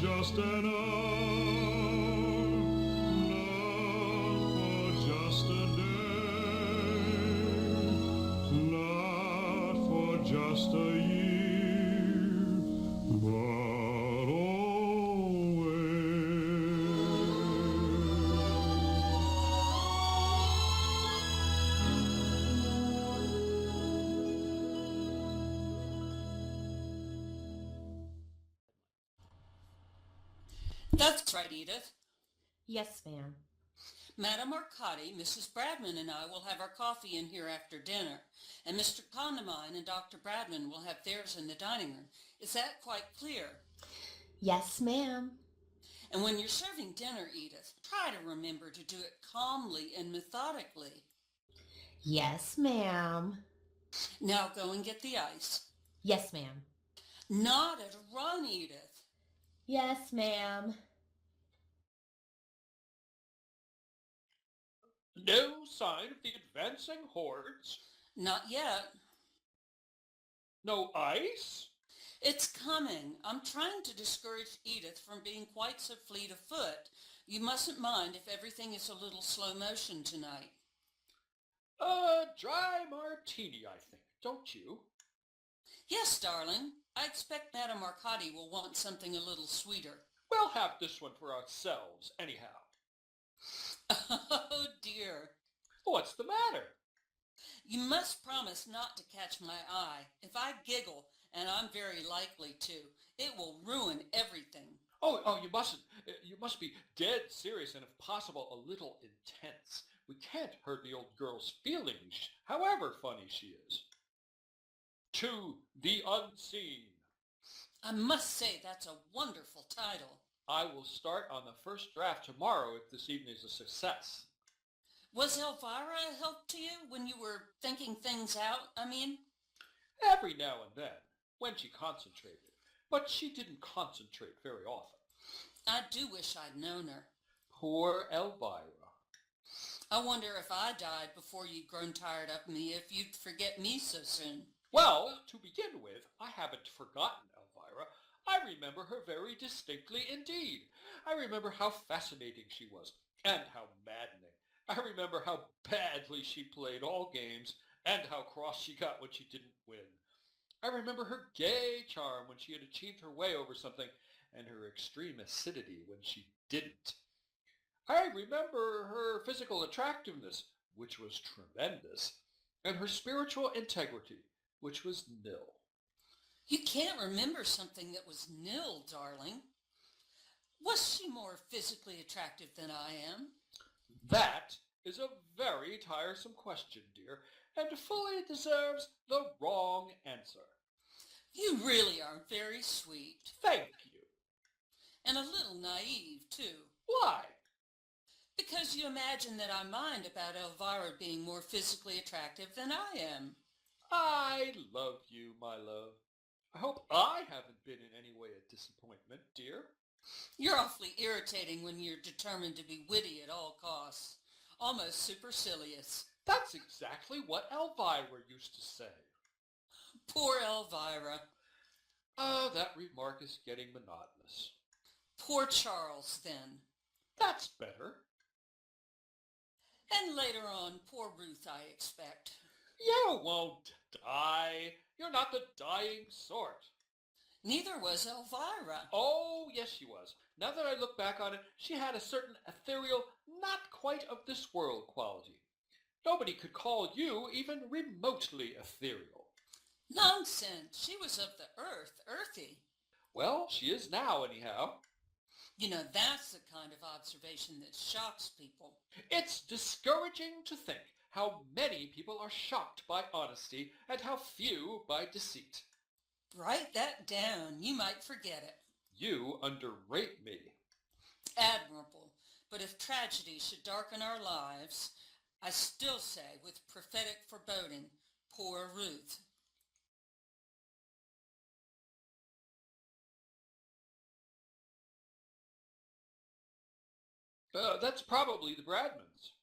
just an hour, not for just a day, not for just a year, but always. That's right, Edith. Yes, ma'am. Madame Arcadi, Mrs. Bradman, and I will have our coffee in here after dinner, and Mr. Condamine and Dr. Bradman will have theirs in the dining room. Is that quite clear? Yes, ma'am. And when you're serving dinner, Edith, try to remember to do it calmly and methodically. Yes, ma'am. Now go and get the ice. Yes, ma'am. Not at a run, Edith. Yes, ma'am. No sign of the advancing hordes? Not yet. No ice? It's coming. I'm trying to discourage Edith from being quite so fleet of foot. You mustn't mind if everything is a little slow motion tonight. Dry martini, I think, don't you? Yes, darling. I expect Madame Arcadi will want something a little sweeter. We'll have this one for ourselves, anyhow. Oh, dear. What's the matter? You must promise not to catch my eye. If I giggle, and I'm very likely to, it will ruin everything. Oh, you mustn't. You must be dead serious and, if possible, a little intense. We can't hurt the old girl's feelings, however funny she is. To the Unseen. I must say that's a wonderful title. I will start on the first draft tomorrow if this evening is a success. Was Elvira a help to you when you were thinking things out, I mean? Every now and then, when she concentrated. But she didn't concentrate very often. I do wish I'd known her. Poor Elvira. I wonder if I died before you'd grown tired of me, if you'd forget me so soon. Well, to begin with, I haven't forgotten Elvira. I remember her very distinctly indeed. I remember how fascinating she was, and how maddening. I remember how badly she played all games, and how cross she got when she didn't win. I remember her gay charm when she had achieved her way over something, and her extreme acidity when she didn't. I remember her physical attractiveness, which was tremendous, and her spiritual integrity, which was nil. You can't remember something that was nil, darling. Was she more physically attractive than I am? That is a very tiresome question, dear, and fully deserves the wrong answer. You really are very sweet. Thank you. And a little naive, too. Why? Because you imagine that I mind about Elvira being more physically attractive than I am. I love you, my love. I hope I haven't been in any way a disappointment, dear. You're awfully irritating when you're determined to be witty at all costs. Almost supercilious. That's exactly what Elvira used to say. Poor Elvira. That remark is getting monotonous. Poor Charles, then. That's better. And later on, poor Ruth, I expect. You won't die. You're not the dying sort. Neither was Elvira. Oh, yes, she was. Now that I look back on it, she had a certain ethereal, not quite of this world quality. Nobody could call you even remotely ethereal. Nonsense. She was of the earth, earthy. Well, she is now, anyhow. You know, that's the kind of observation that shocks people. It's discouraging to think how many people are shocked by honesty and how few by deceit. Write that down. You might forget it. You underrate me. Admirable. But if tragedy should darken our lives, I still say with prophetic foreboding, poor Ruth. That's probably the Bradmans.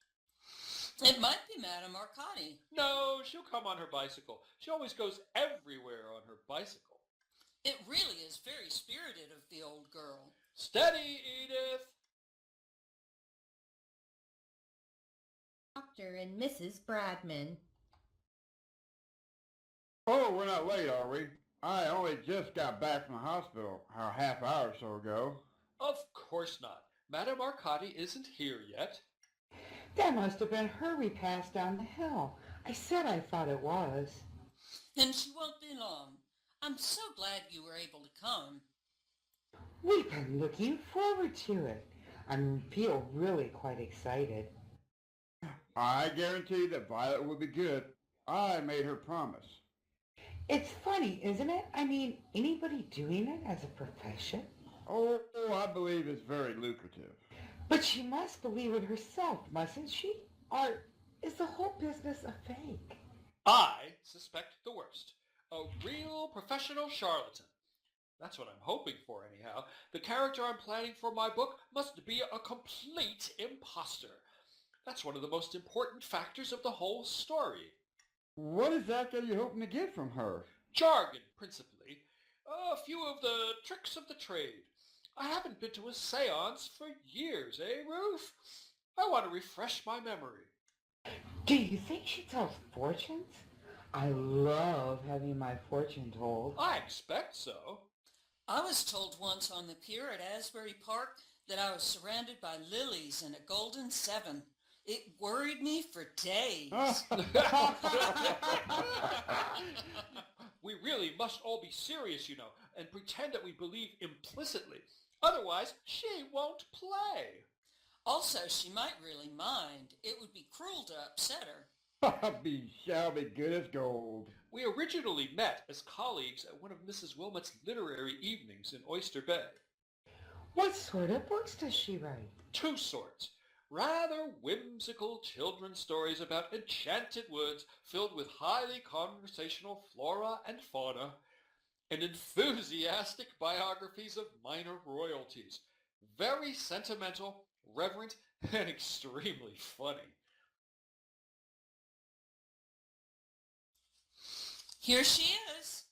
It might be Madame Arcadi. No, she'll come on her bicycle. She always goes everywhere on her bicycle. It really is very spirited of the old girl. Steady, Edith! Dr. and Mrs. Bradman. Oh, we're not late, are we? I only just got back from the hospital a half hour or so ago. Of course not. Madame Arcati isn't here yet. That must have been her we passed down the hill. I said I thought it was. And she won't be long. I'm so glad you were able to come. We've been looking forward to it. I feel really quite excited. I guarantee that Violet will be good. I made her promise. It's funny, isn't it? I mean, anybody doing it as a profession? Oh, I believe it's very lucrative. But she must believe it herself, mustn't she? Or is the whole business a fake? I suspect the worst. A real professional charlatan. That's what I'm hoping for, anyhow. The character I'm planning for my book must be a complete imposter. That's one of the most important factors of the whole story. What exactly are you hoping to get from her? Jargon, principally. A few of the tricks of the trade. I haven't been to a seance for years, eh, Ruth? I want to refresh my memory. Do you think she tells fortunes? I love having my fortune told. I expect so. I was told once on the pier at Asbury Park that I was surrounded by lilies and a golden seven. It worried me for days. We really must all be serious, you know, and pretend that we believe implicitly. Otherwise, she won't play. Also, she might really mind. It would be cruel to upset her. Shall be good as gold. We originally met as colleagues at one of Mrs. Wilmot's literary evenings in Oyster Bay. What sort of books does she write? Two sorts. Rather whimsical children's stories about enchanted woods filled with highly conversational flora and fauna, and enthusiastic biographies of minor royalties. Very sentimental, reverent, and extremely funny. Here she is.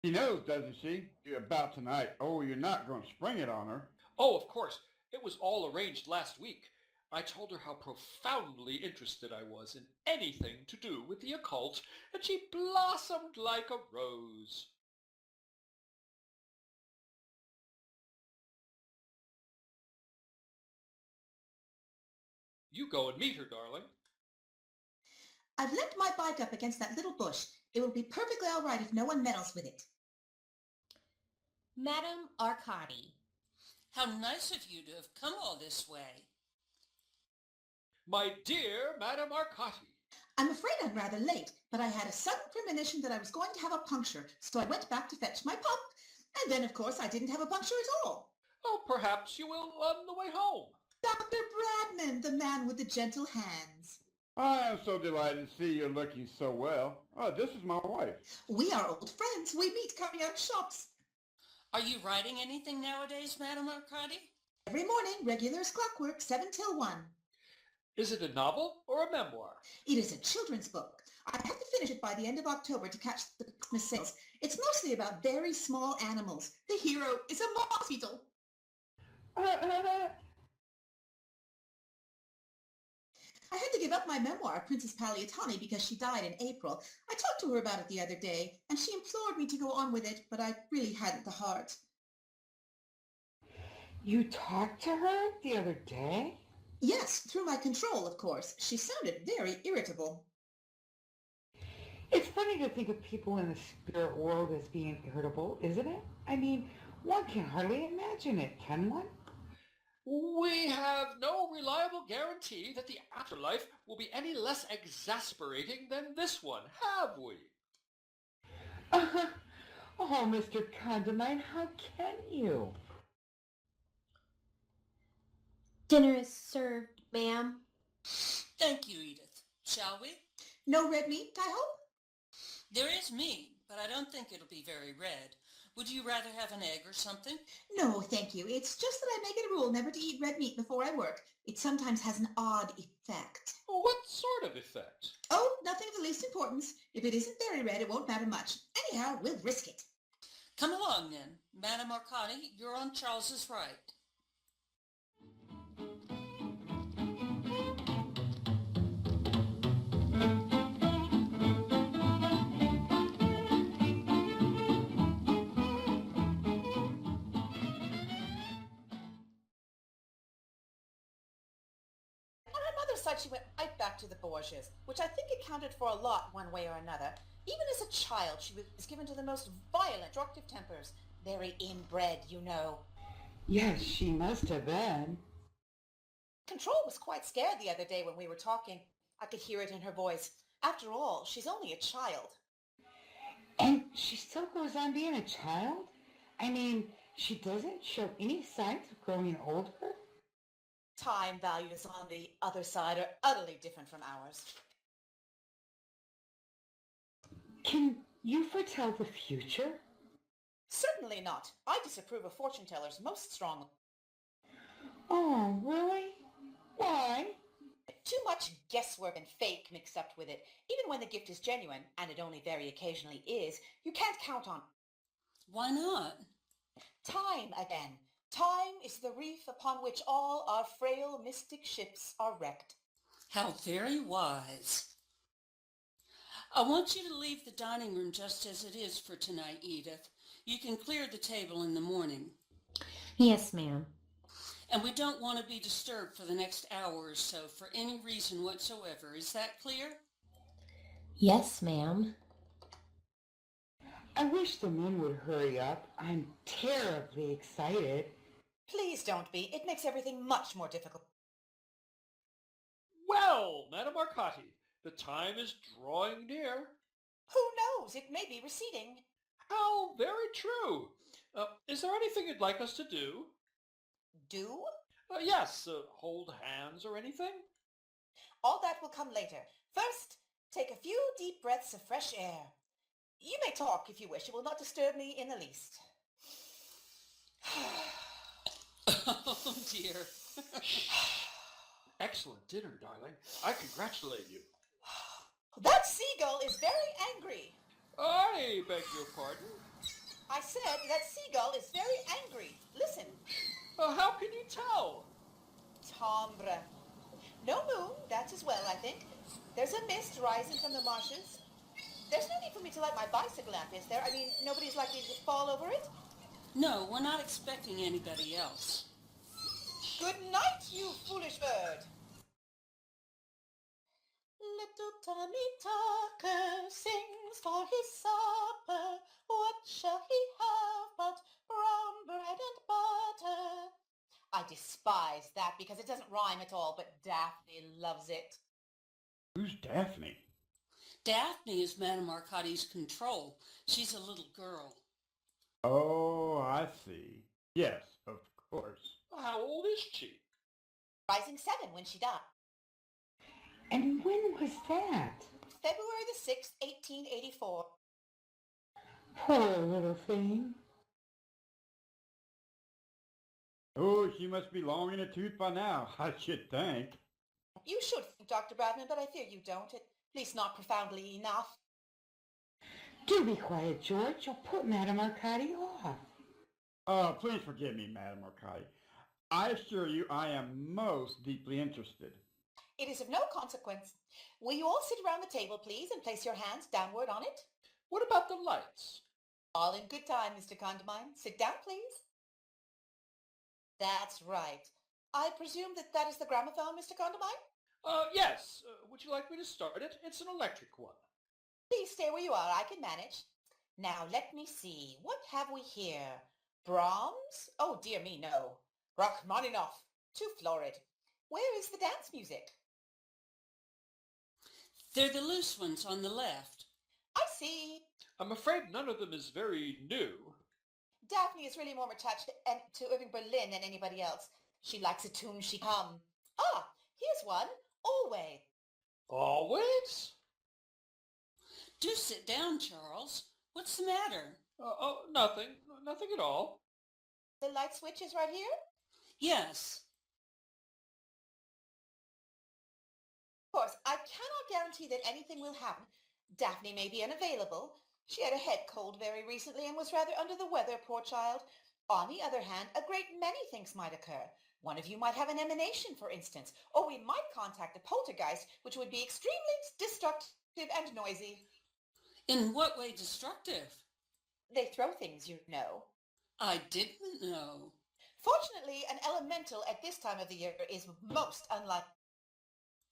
She knows, doesn't she? About tonight. Oh, you're not going to spring it on her. Oh, of course. It was all arranged last week. I told her how profoundly interested I was in anything to do with the occult, and she blossomed like a rose. You go and meet her, darling. I've left my bike up against that little bush. It will be perfectly all right if no one meddles with it. Madame Arcati. How nice of you to have come all this way. My dear Madame Arcati. I'm afraid I'm rather late, but I had a sudden premonition that I was going to have a puncture, so I went back to fetch my pup. And then, of course, I didn't have a puncture at all. Oh, perhaps you will on the way home. Dr. Bradman, the man with the gentle hands. I am so delighted to see you looking so well. Oh, this is my wife. We are old friends. We meet coming out of shops. Are you writing anything nowadays, Madame Arcati? Every morning, regular as clockwork, 7 till 1. Is it a novel or a memoir? It is a children's book. I have to finish it by the end of October to catch the Christmas sales. It's mostly about very small animals. The hero is a moth beetle. I had to give up my memoir, Princess Paliatani, because she died in April. I talked to her about it the other day, and she implored me to go on with it, but I really hadn't the heart. You talked to her the other day? Yes, through my control, of course. She sounded very irritable. It's funny to think of people in the spirit world as being irritable, isn't it? I mean, one can hardly imagine it, can one? We have no reliable guarantee that the afterlife will be any less exasperating than this one, have we? Oh, Mr. Condamine, how can you? Dinner is served, ma'am. Thank you, Edith. Shall we? No red meat, I hope? There is meat, but I don't think it'll be very red. Would you rather have an egg or something? No, thank you. It's just that I make it a rule never to eat red meat before I work. It sometimes has an odd effect. What sort of effect? Oh, nothing of the least importance. If it isn't very red, it won't matter much. Anyhow, we'll risk it. Come along then. Madame Arcadi, you're on Charles's right. My mother said she went right back to the Borgias, which I think accounted for a lot one way or another. Even as a child, she was given to the most violent, destructive tempers. Very inbred, you know. Yes, she must have been. Control was quite scared the other day when we were talking. I could hear it in her voice. After all, she's only a child. And she still goes on being a child? I mean, she doesn't show any signs of growing older? Time values on the other side are utterly different from ours. Can you foretell the future? Certainly not. I disapprove of fortune tellers most strongly. Oh, really? Why? Too much guesswork and fake mixed up with it. Even when the gift is genuine, and it only very occasionally is, you can't count on Why not? time again. Time is the reef upon which all our frail mystic ships are wrecked. How very wise. I want you to leave the dining room just as it is for tonight, Edith. You can clear the table in the morning. Yes, ma'am. And we don't want to be disturbed for the next hour or so for any reason whatsoever. Is that clear? Yes, ma'am. I wish the men would hurry up. I'm terribly excited. Please don't be. It makes everything much more difficult. Well, Madame Arcati, the time is drawing near. Who knows? It may be receding. How very true. Is there anything you'd like us to do? Do? Yes, hold hands or anything? All that will come later. First, take a few deep breaths of fresh air. You may talk if you wish. It will not disturb me in the least. Oh, dear. Excellent dinner, darling. I congratulate you. That seagull is very angry. I beg your pardon? I said that seagull is very angry. Listen. How can you tell? Timbre. No moon, that's as well, I think. There's a mist rising from the marshes. There's no need for me to light my bicycle lamp, is there? I mean, nobody's likely to fall over it? No, we're not expecting anybody else. Good night, you foolish bird. Little Tommy Tucker sings for his supper. What shall he have but brown bread and butter? I despise that because it doesn't rhyme at all, but Daphne loves it. Who's Daphne? Daphne is Madame Arcadi's control. She's a little girl. Oh, I see. Yes, of course. How old is she? Rising 7 when she died. And when was that? February the 6th, 1884. Poor little thing. Oh, she must be long in the tooth by now, I should think. You should think, Dr. Bradman, but I fear you don't. At least not profoundly enough. Do be quiet, George. You'll put Madame Arcadi off. Please forgive me, Madame Arcadi. I assure you I am most deeply interested. It is of no consequence. Will you all sit around the table, please, and place your hands downward on it? What about the lights? All in good time, Mr. Condamine. Sit down, please. That's right. I presume that is the gramophone, Mr. Condamine? Yes. Would you like me to start it? It's an electric one. Please stay where you are. I can manage. Now, let me see. What have we here? Brahms? Oh, dear me, no. Rachmaninoff. Too florid. Where is the dance music? They're the loose ones on the left. I see. I'm afraid none of them is very new. Daphne is really more attached to Irving Berlin than anybody else. She likes a tune she hum. Ah, here's one. Always. Always? Do sit down, Charles. What's the matter? Nothing. Nothing at all. The light switch is right here? Yes. Of course, I cannot guarantee that anything will happen. Daphne may be unavailable. She had a head cold very recently and was rather under the weather, poor child. On the other hand, a great many things might occur. One of you might have an emanation, for instance, or we might contact a poltergeist, which would be extremely destructive and noisy. In what way destructive? They throw things, you know. I didn't know. Fortunately, an elemental at this time of the year is most unlikely.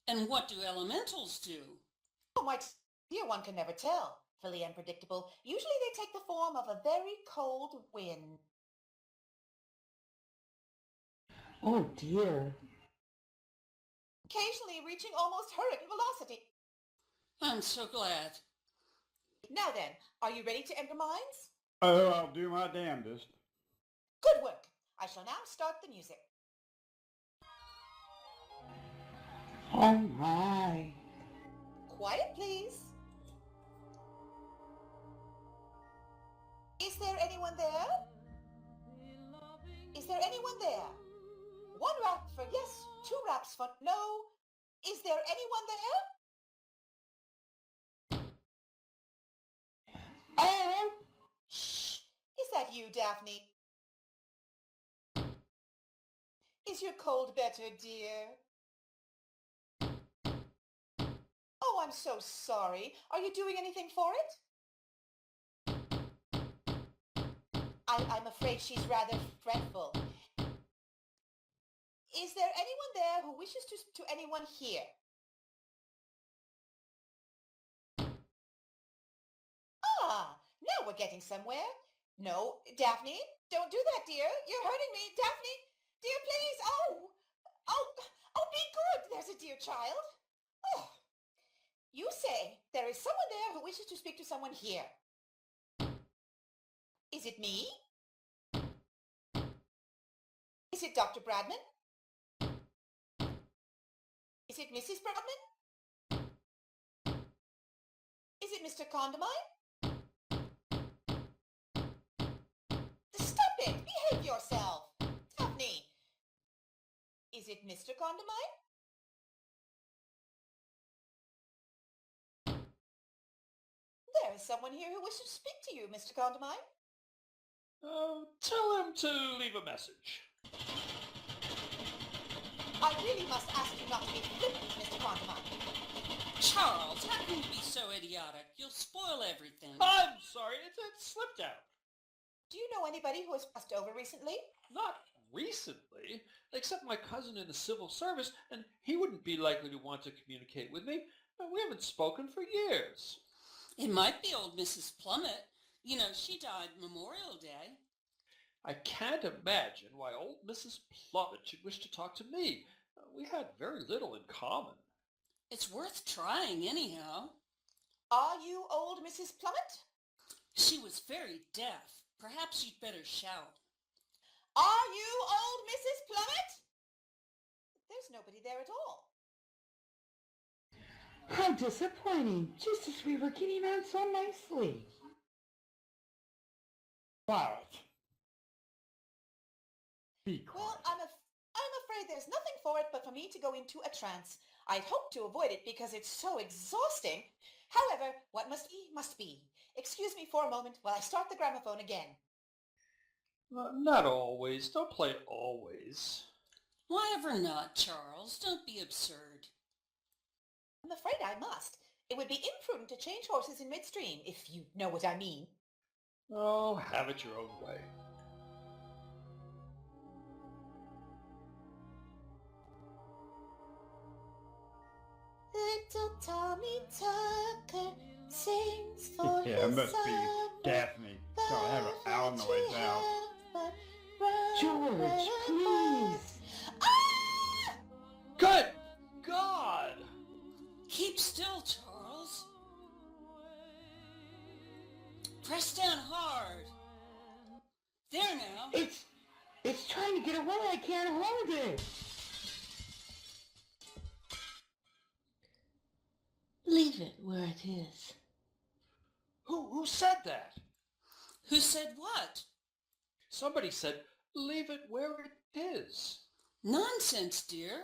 And what do elementals do? Oh, my dear, one can never tell. Fully unpredictable. Usually they take the form of a very cold wind. Oh dear. Occasionally reaching almost hurricane velocity. I'm so glad. Now then, are you ready to enter mines? Oh, I'll do my damnedest. Good work. I shall now start the music. Oh my. Quiet, please. Is there anyone there? Is there anyone there? One rap for yes, two raps for no. Is there anyone there? Oh! Shh! Is that you, Daphne? Is your cold better, dear? Oh, I'm so sorry. Are you doing anything for it? I'm afraid she's rather fretful. Is there anyone there who wishes to anyone here? Ah, now we're getting somewhere. No, Daphne, don't do that, dear. You're hurting me. Daphne, dear, please. Oh, be good. There's a dear child. Oh. You say there is someone there who wishes to speak to someone here. Is it me? Is it Dr. Bradman? Is it Mrs. Bradman? Is it Mr. Condamine? Stop it! Behave yourself! Daphne! Is it Mr. Condamine? There is someone here who wishes to speak to you, Mr. Condamine. Tell him to leave a message. I really must ask you not to be flippant, Mr. Condamine. Charles, how can you be so idiotic? You'll spoil everything. I'm sorry, it slipped out. Do you know anybody who has passed over recently? Not recently, except my cousin in the civil service, and he wouldn't be likely to want to communicate with me. We haven't spoken for years. It might be old Mrs. Plummet. You know, she died Memorial Day. I can't imagine why old Mrs. Plummet should wish to talk to me. We had very little in common. It's worth trying anyhow. Are you old Mrs. Plummet? She was very deaf. Perhaps you'd better shout. Are you old Mrs. Plummet? There's nobody there at all. How disappointing. Just as we were getting on so nicely. Violet. Be quiet. Well, I'm afraid there's nothing for it but for me to go into a trance. I'd hoped to avoid it because it's so exhausting. However, what must be, must be. Excuse me for a moment while I start the gramophone again. Not always. Don't play always. Why ever not, Charles? Don't be absurd. I'm afraid I must. It would be imprudent to change horses in midstream, if you know what I mean. Oh, have it your own way. Little Tommy Tucker sings for Yeah, it his must be summer. Daphne. So I have an owl noise out. George, please. Ah! Good God! Keep still, Charles. Press down hard. There now. It's trying to get away. I can't hold it. Leave it where it is. Who said that? Who said what? Somebody said, leave it where it is. Nonsense, dear.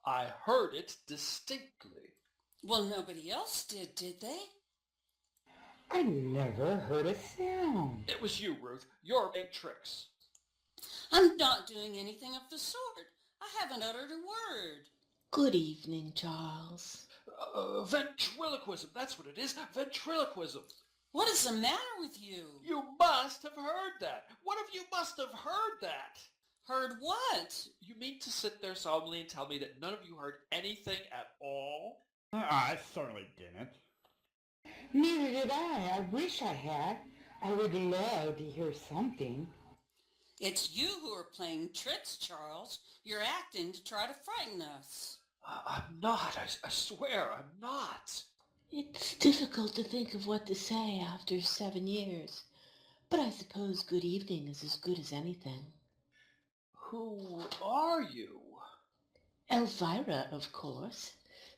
I heard it distinctly. Well, nobody else did they? I never heard a sound. It was you, Ruth. You're playing tricks. I'm not doing anything of the sort. I haven't uttered a word. Good evening, Charles. Ventriloquism, that's what it is. Ventriloquism. What is the matter with you? You must have heard that. One of you must have heard that. Heard what? You mean to sit there solemnly and tell me that none of you heard anything at all? I certainly didn't. Neither did I. I wish I had. I would love to hear something. It's you who are playing tricks, Charles. You're acting to try to frighten us. I'm not. I swear I'm not. It's difficult to think of what to say after 7 years, but I suppose good evening is as good as anything. Who are you? Elvira, of course.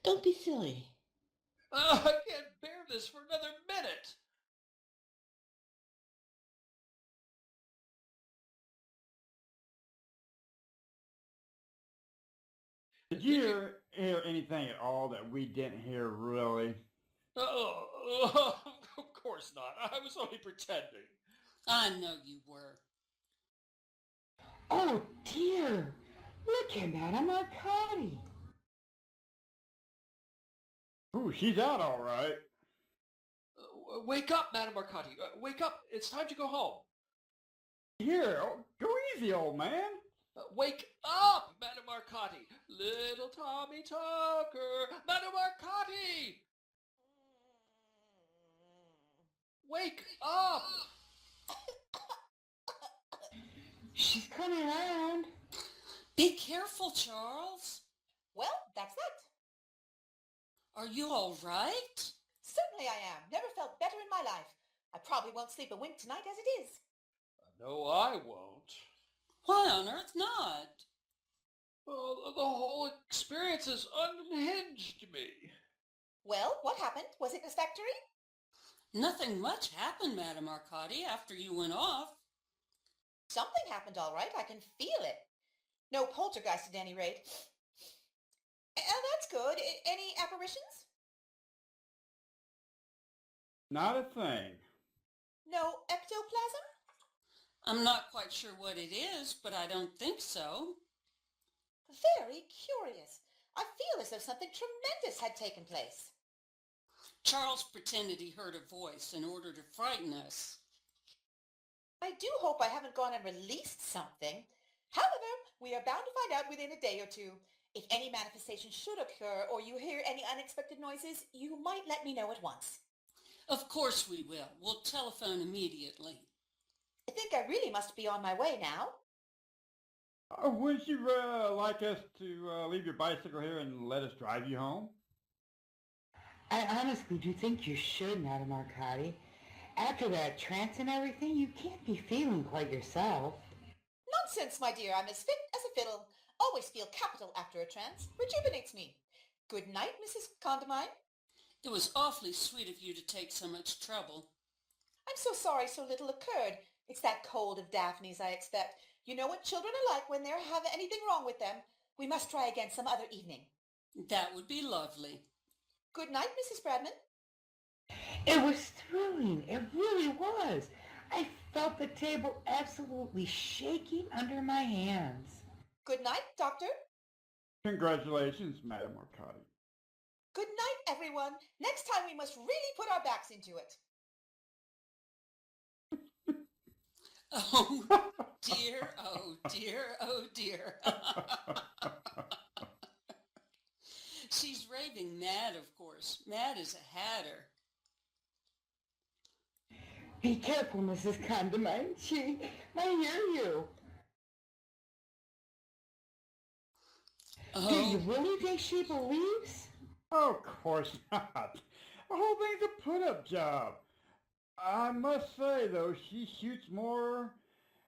Don't be silly. I can't bear this for another minute. Did you hear anything at all that we didn't hear, really? Oh, of course not. I was only pretending. I know you were. Oh dear! Look at Madame Arcadi. Ooh, she's out all right. Wake up, Madame Arcadi. Wake up. It's time to go home. Here, go easy, old man. Wake up, Madame Arcadi. Little Tommy Tucker. Madame Arcadi. Wake up. She's coming around. Be careful, Charles. Well, that's that. Are you all right? Certainly I am. Never felt better in my life. I probably won't sleep a wink tonight as it is. No, I won't. Why on earth not? Well, the whole experience has unhinged me. Well, what happened? Was it satisfactory? Nothing much happened, Madame Arcadi, after you went off. Something happened all right. I can feel it. No poltergeist at any rate. That's good. Any apparitions? Not a thing. No ectoplasm? I'm not quite sure what it is, but I don't think so. Very curious. I feel as though something tremendous had taken place. Charles pretended he heard a voice in order to frighten us. I do hope I haven't gone and released something. However, we are bound to find out within a day or two. If any manifestation should occur or you hear any unexpected noises, you might let me know at once. Of course we will. We'll telephone immediately. I think I really must be on my way now. Wouldn't you like us to leave your bicycle here and let us drive you home? I honestly do think you should, Madame Arcadi. After that trance and everything, you can't be feeling quite yourself. Nonsense, my dear. I'm as fit as a fiddle. Always feel capital after a trance. Rejuvenates me. Good night, Mrs. Condamine. It was awfully sweet of you to take so much trouble. I'm so sorry so little occurred. It's that cold of Daphne's, I expect. You know what children are like when they have anything wrong with them. We must try again some other evening. That would be lovely. Good night, Mrs. Bradman. It was thrilling. It really was. I felt the table absolutely shaking under my hands. Good night, Doctor. Congratulations, Madame Arcadi. Good night, everyone. Next time we must really put our backs into it. Oh, dear, oh, dear, oh, dear. She's raving mad, of course. Mad as a hatter. Be careful, Mrs. Condamine. She may hear you. Oh. Do you really think she believes? Of course not. The whole thing's a put-up job. I must say, though, she shoots more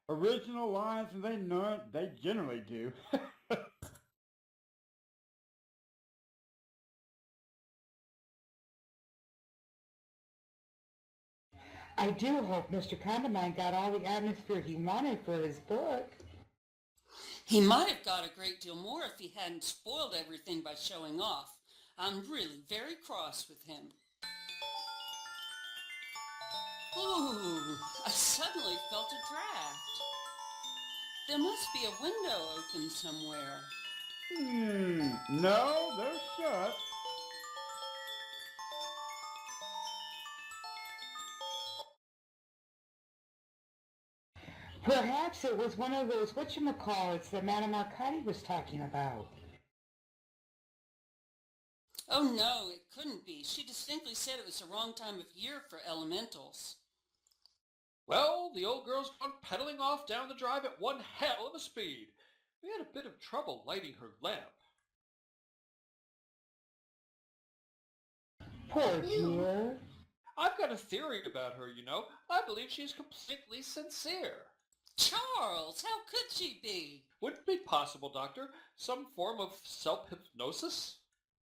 original lines than they generally do. I do hope Mr. Condamine got all the atmosphere he wanted for his book. He might have got a great deal more if he hadn't spoiled everything by showing off. I'm really very cross with him. Ooh, I suddenly felt a draft. There must be a window open somewhere. No, they're shut. Perhaps it was one of those whatchamacallits that Madame Arcadi was talking about. Oh no, it couldn't be. She distinctly said it was the wrong time of year for elementals. Well, the old girl's gone pedaling off down the drive at one hell of a speed. We had a bit of trouble lighting her lamp. Poor dear. I've got a theory about her, you know. I believe she's completely sincere. Charles, how could she be? Wouldn't it be possible, Doctor? Some form of self-hypnosis?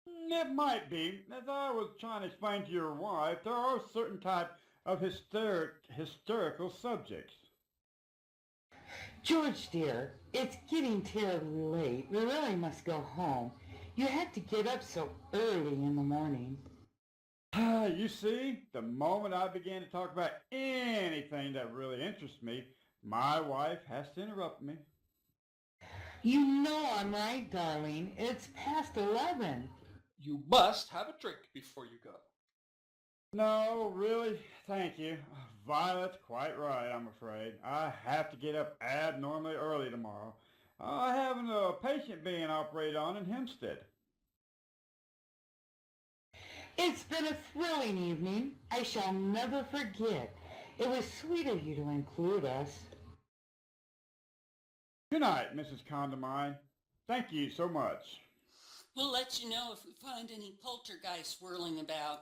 It might be. As I was trying to explain to your wife, there are certain types of hysterical subjects. George, dear, it's getting terribly late. We really must go home. You had to get up so early in the morning. You see, the moment I begin to talk about anything that really interests me, my wife has to interrupt me. You know I'm right, darling. It's past 11. You must have a drink before you go. No, really, thank you. Violet's quite right, I'm afraid. I have to get up abnormally early tomorrow. I have a patient being operated on in Hempstead. It's been a thrilling evening. I shall never forget. It was sweet of you to include us. Good night, Mrs. Condamine. Thank you so much. We'll let you know if we find any poltergeists whirling about.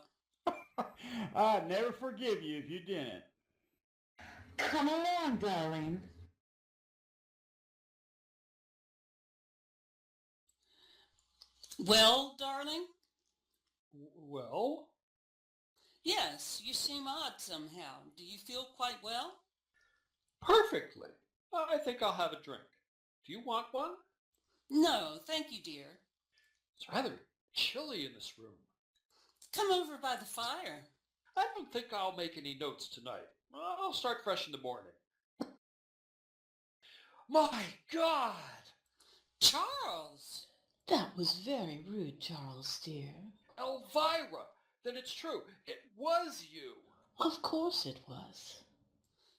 I'd never forgive you if you didn't. Come along, darling. Well, darling? Well? Yes, you seem odd somehow. Do you feel quite well? Perfectly. I think I'll have a drink. Do you want one? No, thank you, dear. It's rather chilly in this room. Come over by the fire. I don't think I'll make any notes tonight. I'll start fresh in the morning. My God! Charles! That was very rude, Charles, dear. Elvira! Then it's true. It was you. Of course it was.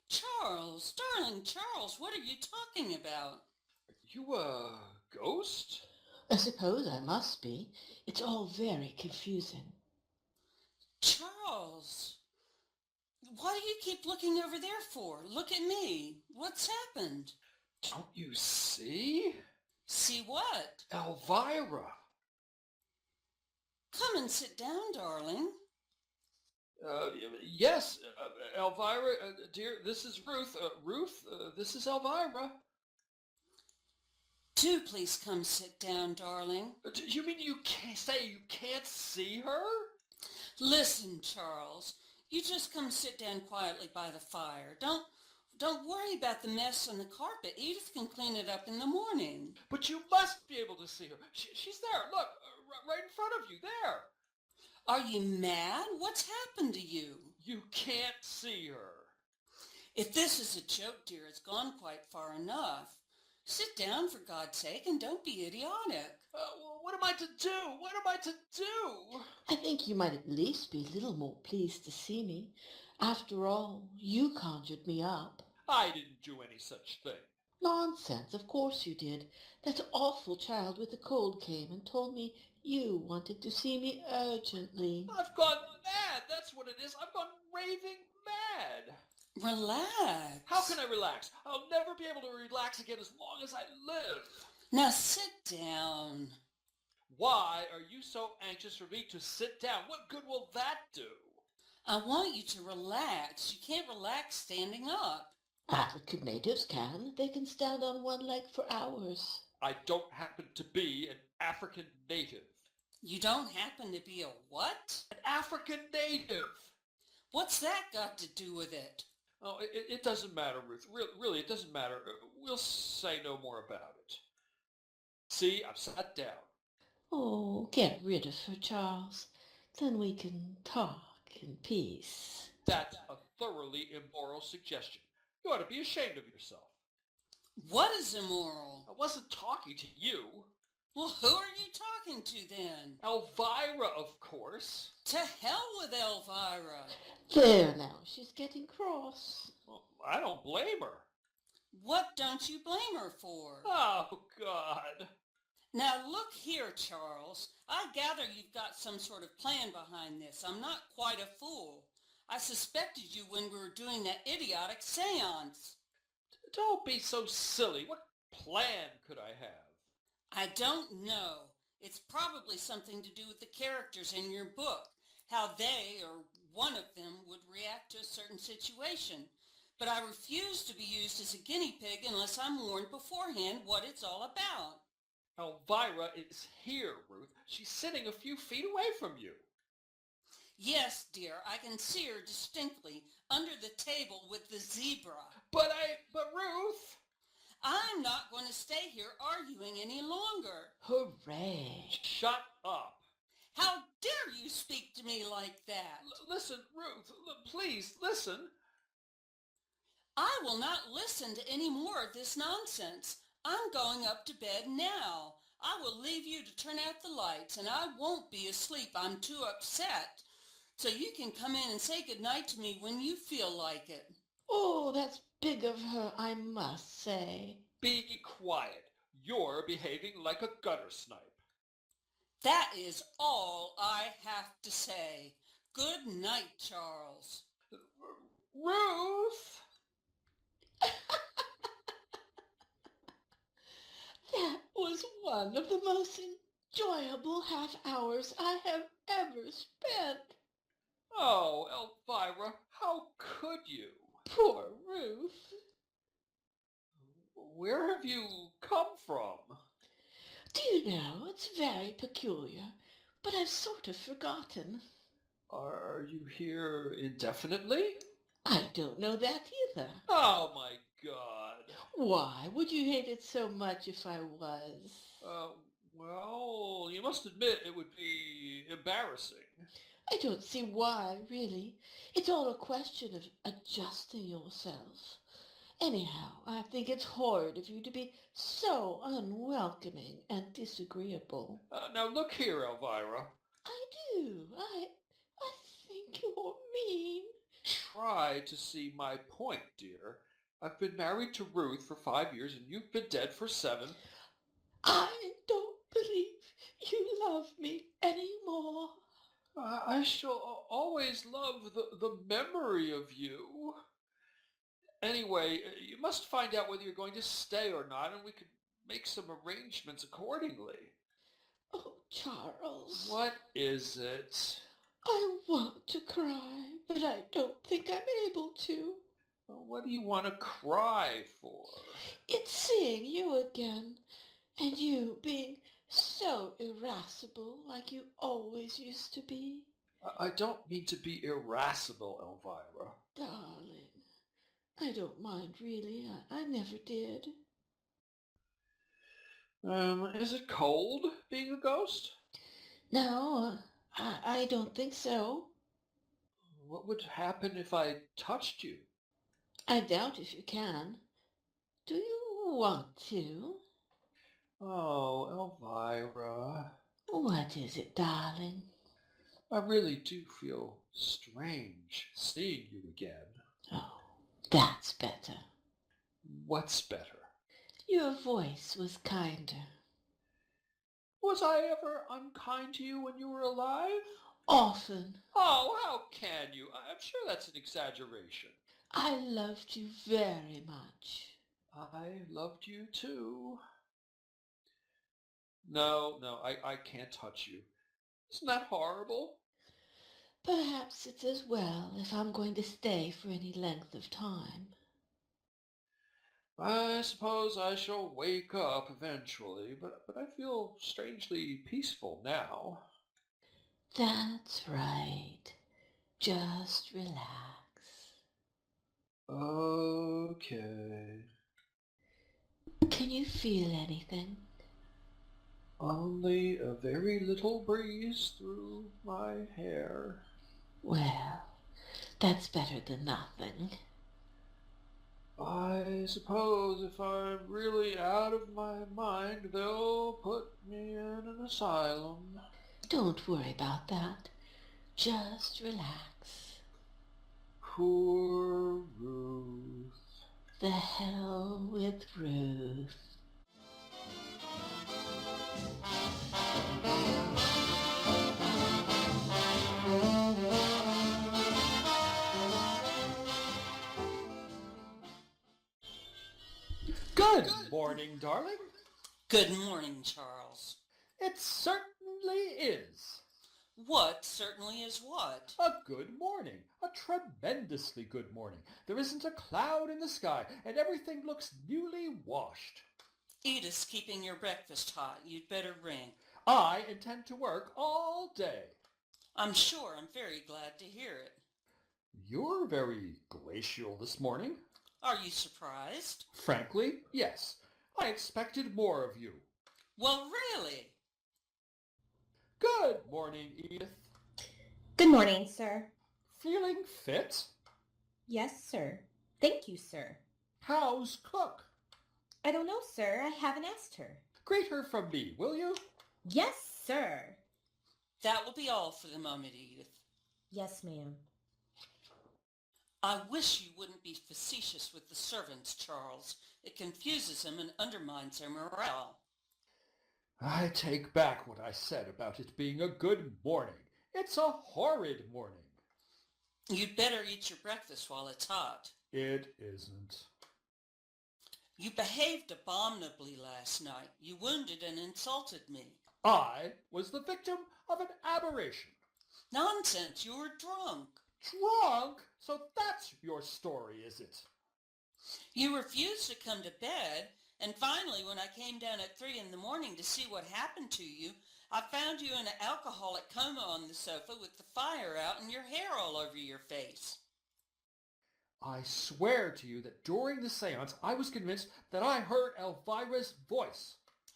Charles, darling Charles, what are you talking about? Are you a ghost? I suppose I must be. It's all very confusing. Charles! What do you keep looking over there for? Look at me. What's happened? Don't you see? See what? Elvira! Come and sit down, darling. Yes, Elvira, dear, this is Ruth. Ruth, this is Elvira. Do please come sit down, darling. You mean you can't say you can't see her? Listen, Charles, you just come sit down quietly by the fire. Don't worry about the mess on the carpet. Edith can clean it up in the morning. But you must be able to see her. She's there. Look, right in front of you, there. Are you mad? What's happened to you? You can't see her. If this is a joke, dear, it's gone quite far enough. Sit down, for God's sake, and don't be idiotic. Well, what am I to do? What am I to do? I think you might at least be a little more pleased to see me. After all, you conjured me up. I didn't do any such thing. Nonsense, of course you did. That awful child with the cold came and told me you wanted to see me urgently. I've gone mad. That's what it is. I've gone raving mad. Relax. How can I relax? I'll never be able to relax again as long as I live. Now sit down. Why are you so anxious for me to sit down? What good will that do? I want you to relax. You can't relax standing up. African natives can. They can stand on one leg for hours. I don't happen to be an African native. You don't happen to be a what? An African native! What's that got to do with it? Oh, it doesn't matter, Ruth. Really, it doesn't matter. We'll say no more about it. See, I've sat down. Oh, get rid of her, Charles. Then we can talk in peace. That's a thoroughly immoral suggestion. You ought to be ashamed of yourself. What is immoral? I wasn't talking to you. Well, who are you talking to then? Elvira, of course. To hell with Elvira. There now, she's getting cross. Well, I don't blame her. What don't you blame her for? Oh, God. Now look here, Charles. I gather you've got some sort of plan behind this. I'm not quite a fool. I suspected you when we were doing that idiotic seance. Don't be so silly. What plan could I have? I don't know. It's probably something to do with the characters in your book, how they, or one of them, would react to a certain situation. But I refuse to be used as a guinea pig unless I'm warned beforehand what it's all about. Elvira is here, Ruth. She's sitting a few feet away from you. Yes, dear, I can see her distinctly under the table with the zebra. But Ruth! I'm not going to stay here arguing any longer. Hooray. Shut up. How dare you speak to me like that? Listen, Ruth, please, listen. I will not listen to any more of this nonsense. I'm going up to bed now. I will leave you to turn out the lights, and I won't be asleep. I'm too upset. So you can come in and say goodnight to me when you feel like it. Oh, that's big of her, I must say. Be quiet. You're behaving like a gutter snipe. That is all I have to say. Good night, Charles. Ruth! That was one of the most enjoyable half hours I have ever spent. Oh, Elvira, how could you? Poor Ruth. Where have you come from? Do you know, it's very peculiar, but I've sort of forgotten. Are you here indefinitely? I don't know that either. Oh, my God. Why would you hate it so much if I was? Well, you must admit it would be embarrassing. I don't see why, really. It's all a question of adjusting yourself. Anyhow, I think it's horrid of you to be so unwelcoming and disagreeable. Now look here, Elvira. I do. I think you're mean. Try to see my point, dear. I've been married to Ruth for 5 years and you've been dead for 7. I don't believe you love me anymore. I shall always love the memory of you. Anyway, you must find out whether you're going to stay or not, and we could make some arrangements accordingly. Oh, Charles. What is it? I want to cry, but I don't think I'm able to. Well, what do you want to cry for? It's seeing you again, and you being so irascible like you always used to be. I don't mean to be irascible, Elvira. Darling, I don't mind really. I never did. Is it cold, being a ghost? No, I don't think so. What would happen if I touched you? I doubt if you can. Do you want to? Oh, Elvira. What is it, darling? I really do feel strange seeing you again. Oh, that's better. What's better? Your voice was kinder. Was I ever unkind to you when you were alive? Often. Oh, how can you? I'm sure that's an exaggeration. I loved you very much. I loved you too. No, I can't touch you. Isn't that horrible? Perhaps it's as well if I'm going to stay for any length of time. I suppose I shall wake up eventually, but I feel strangely peaceful now. That's right. Just relax. Okay. Can you feel anything? Only a very little breeze through my hair. Well, That's better than nothing. I suppose if I'm really out of my mind, they'll put me in an asylum. Don't worry about that. Just relax. Poor Ruth. The hell with Ruth. Good morning, darling. Good morning, Charles. It certainly is. What certainly is what? A good morning. A tremendously good morning. There isn't a cloud in the sky, and everything looks newly washed. Edith's keeping your breakfast hot. You'd better ring. I intend to work all day. I'm sure. I'm very glad to hear it. You're very glacial this morning. Are you surprised? Frankly, yes. I expected more of you. Well, really? Good morning, Edith. Good morning, sir. Feeling fit? Yes, sir. Thank you, sir. How's Cook? I don't know, sir. I haven't asked her. Greet her from me, will you? Yes, sir. That will be all for the moment, Edith. Yes, ma'am. I wish you wouldn't be facetious with the servants, Charles. It confuses them and undermines their morale. I take back what I said about it being a good morning. It's a horrid morning. You'd better eat your breakfast while it's hot. It isn't. You behaved abominably last night. You wounded and insulted me. I was the victim of an aberration. Nonsense, you were drunk. Drunk? So that's your story, is it? You refused to come to bed, and finally when I came down at 3 in the morning to see what happened to you, I found you in an alcoholic coma on the sofa with the fire out and your hair all over your face. I swear to you that during the seance I was convinced that I heard Elvira's voice.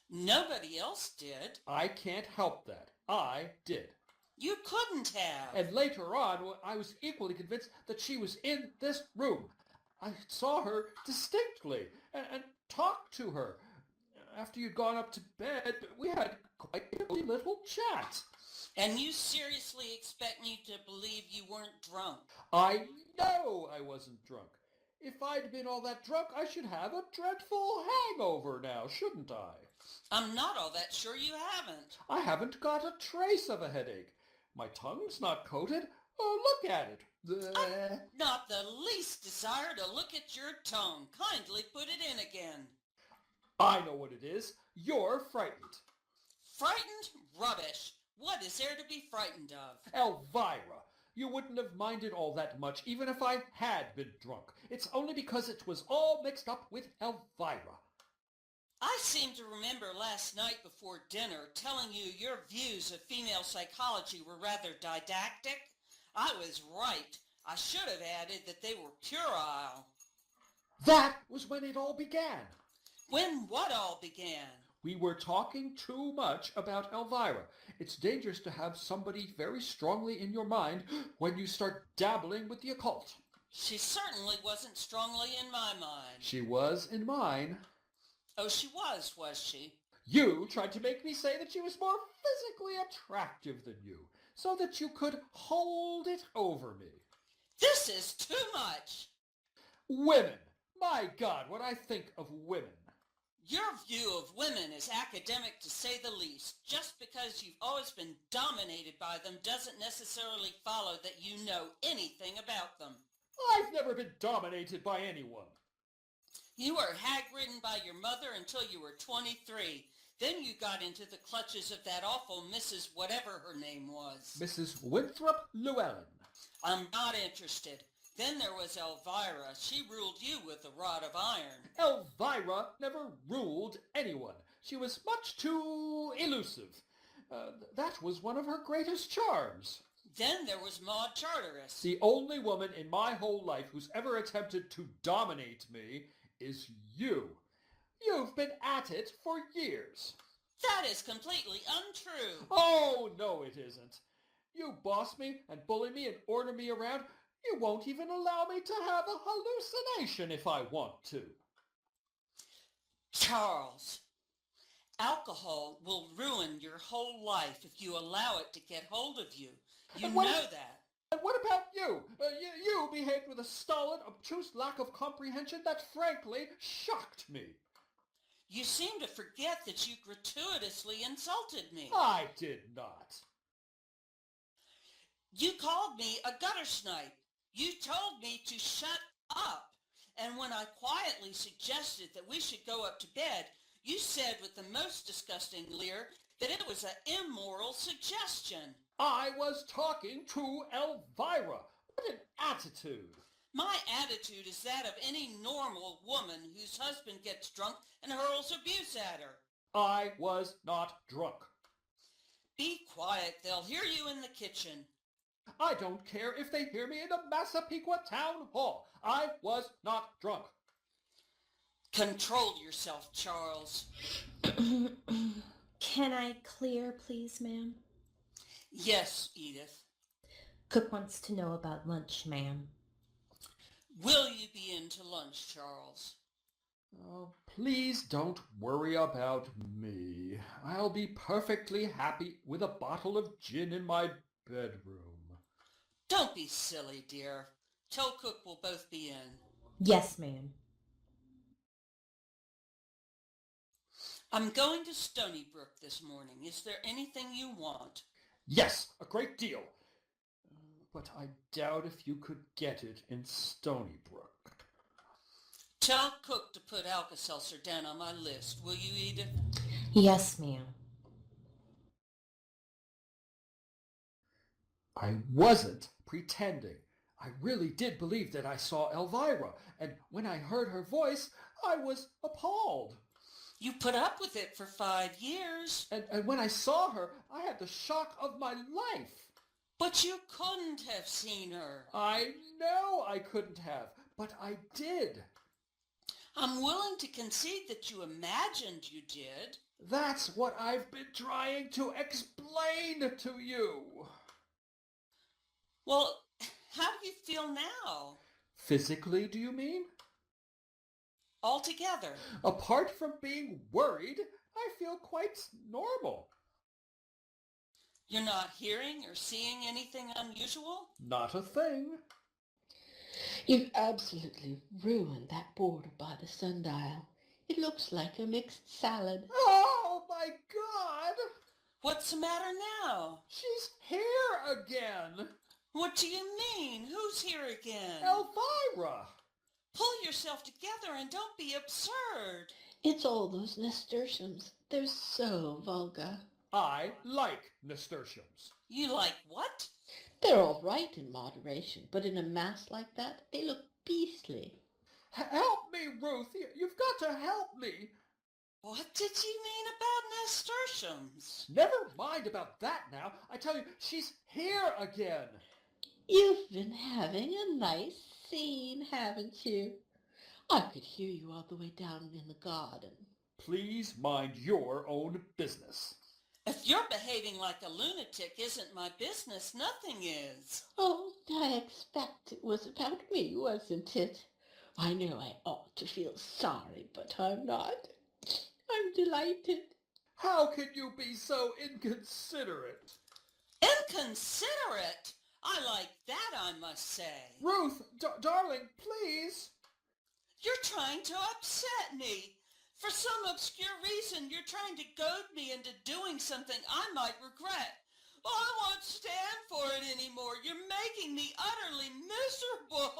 Nobody else did. I can't help that. I did. You couldn't have. And later on, I was equally convinced that she was in this room. I saw her distinctly and talked to her. After you'd gone up to bed, we had quite a little chat. And you seriously expect me to believe you weren't drunk? I know I wasn't drunk. If I'd been all that drunk, I should have a dreadful hangover now, shouldn't I? I'm not all that sure you haven't. I haven't got a trace of a headache. My tongue's not coated. Oh, look at it. I've not the least desire to look at your tongue. Kindly put it in again. I know what it is. You're frightened. Frightened? Rubbish. What is there to be frightened of? Elvira, you wouldn't have minded all that much even if I had been drunk. It's only because it was all mixed up with Elvira. I seem to remember last night before dinner telling you your views of female psychology were rather didactic. I was right. I should have added that they were puerile. That was when it all began. When what all began? We were talking too much about Elvira. It's dangerous to have somebody very strongly in your mind when you start dabbling with the occult. She certainly wasn't strongly in my mind. She was in mine. Oh, she was she? You tried to make me say that she was more physically attractive than you, so that you could hold it over me. This is too much. Women. My God, what I think of women. Your view of women is academic to say the least. Just because you've always been dominated by them doesn't necessarily follow that you know anything about them. I've never been dominated by anyone. You were hag-ridden by your mother until you were 23. Then you got into the clutches of that awful Mrs. whatever her name was. Mrs. Winthrop Llewellyn. I'm not interested. Then there was Elvira. She ruled you with a rod of iron. Elvira never ruled anyone. She was much too elusive. That was one of her greatest charms. Then there was Maud Charteris. The only woman in my whole life who's ever attempted to dominate me is you. You've been at it for years. That is completely untrue. Oh, no, it isn't. You boss me and bully me and order me around. You won't even allow me to have a hallucination if I want to. Charles, alcohol will ruin your whole life if you allow it to get hold of you. You And what know if- that. And what about you? You behaved with a stolid, obtuse lack of comprehension that frankly shocked me. You seem to forget that you gratuitously insulted me. I did not. You called me a gutter snipe. You told me to shut up. And when I quietly suggested that we should go up to bed, you said with the most disgusting leer that it was an immoral suggestion. I was talking to Elvira. What an attitude. My attitude is that of any normal woman whose husband gets drunk and hurls abuse at her. I was not drunk. Be quiet. They'll hear you in the kitchen. I don't care if they hear me in the Massapequa Town Hall. I was not drunk. Control yourself, Charles. Can I clear, please, ma'am? Yes, Edith. Cook wants to know about lunch, ma'am. Will you be in to lunch, Charles? Oh, please don't worry about me. I'll be perfectly happy with a bottle of gin in my bedroom. Don't be silly, dear. Tell Cook we'll both be in. Yes, ma'am. I'm going to Stony Brook this morning. Is there anything you want? Yes, a great deal. But I doubt if you could get it in Stony Brook. Tell Cook to put Alka-Seltzer down on my list, will you, Edith? Yes, ma'am. I wasn't pretending. I really did believe that I saw Elvira, and when I heard her voice, I was appalled. You put up with it for 5 years. And when I saw her, I had the shock of my life. But you couldn't have seen her. I know I couldn't have, but I did. I'm willing to concede that you imagined you did. That's what I've been trying to explain to you. Well, how do you feel now? Physically, do you mean? Altogether. Apart from being worried, I feel quite normal. You're not hearing or seeing anything unusual? Not a thing. You've absolutely ruined that border by the sundial. It looks like a mixed salad. Oh, my God! What's the matter now? She's here again! What do you mean? Who's here again? Elvira! Pull yourself together and don't be absurd. It's all those nasturtiums. They're so vulgar. I like nasturtiums. You like what? They're all right in moderation, but in a mass like that, they look beastly. Help me, Ruth! You've got to help me! What did you mean about nasturtiums? Never mind about that now. I tell you, she's here again. You've been having a nice scene, haven't you? I could hear you all the way down in the garden. Please mind your own business. If you're behaving like a lunatic isn't my business, nothing is. Oh, I expect it was about me, wasn't it? I know I ought to feel sorry, but I'm not. I'm delighted. How can you be so inconsiderate? Inconsiderate? I like that, I must say. Ruth, darling, please. You're trying to upset me. For some obscure reason, you're trying to goad me into doing something I might regret. Well, I won't stand for it anymore. You're making me utterly miserable.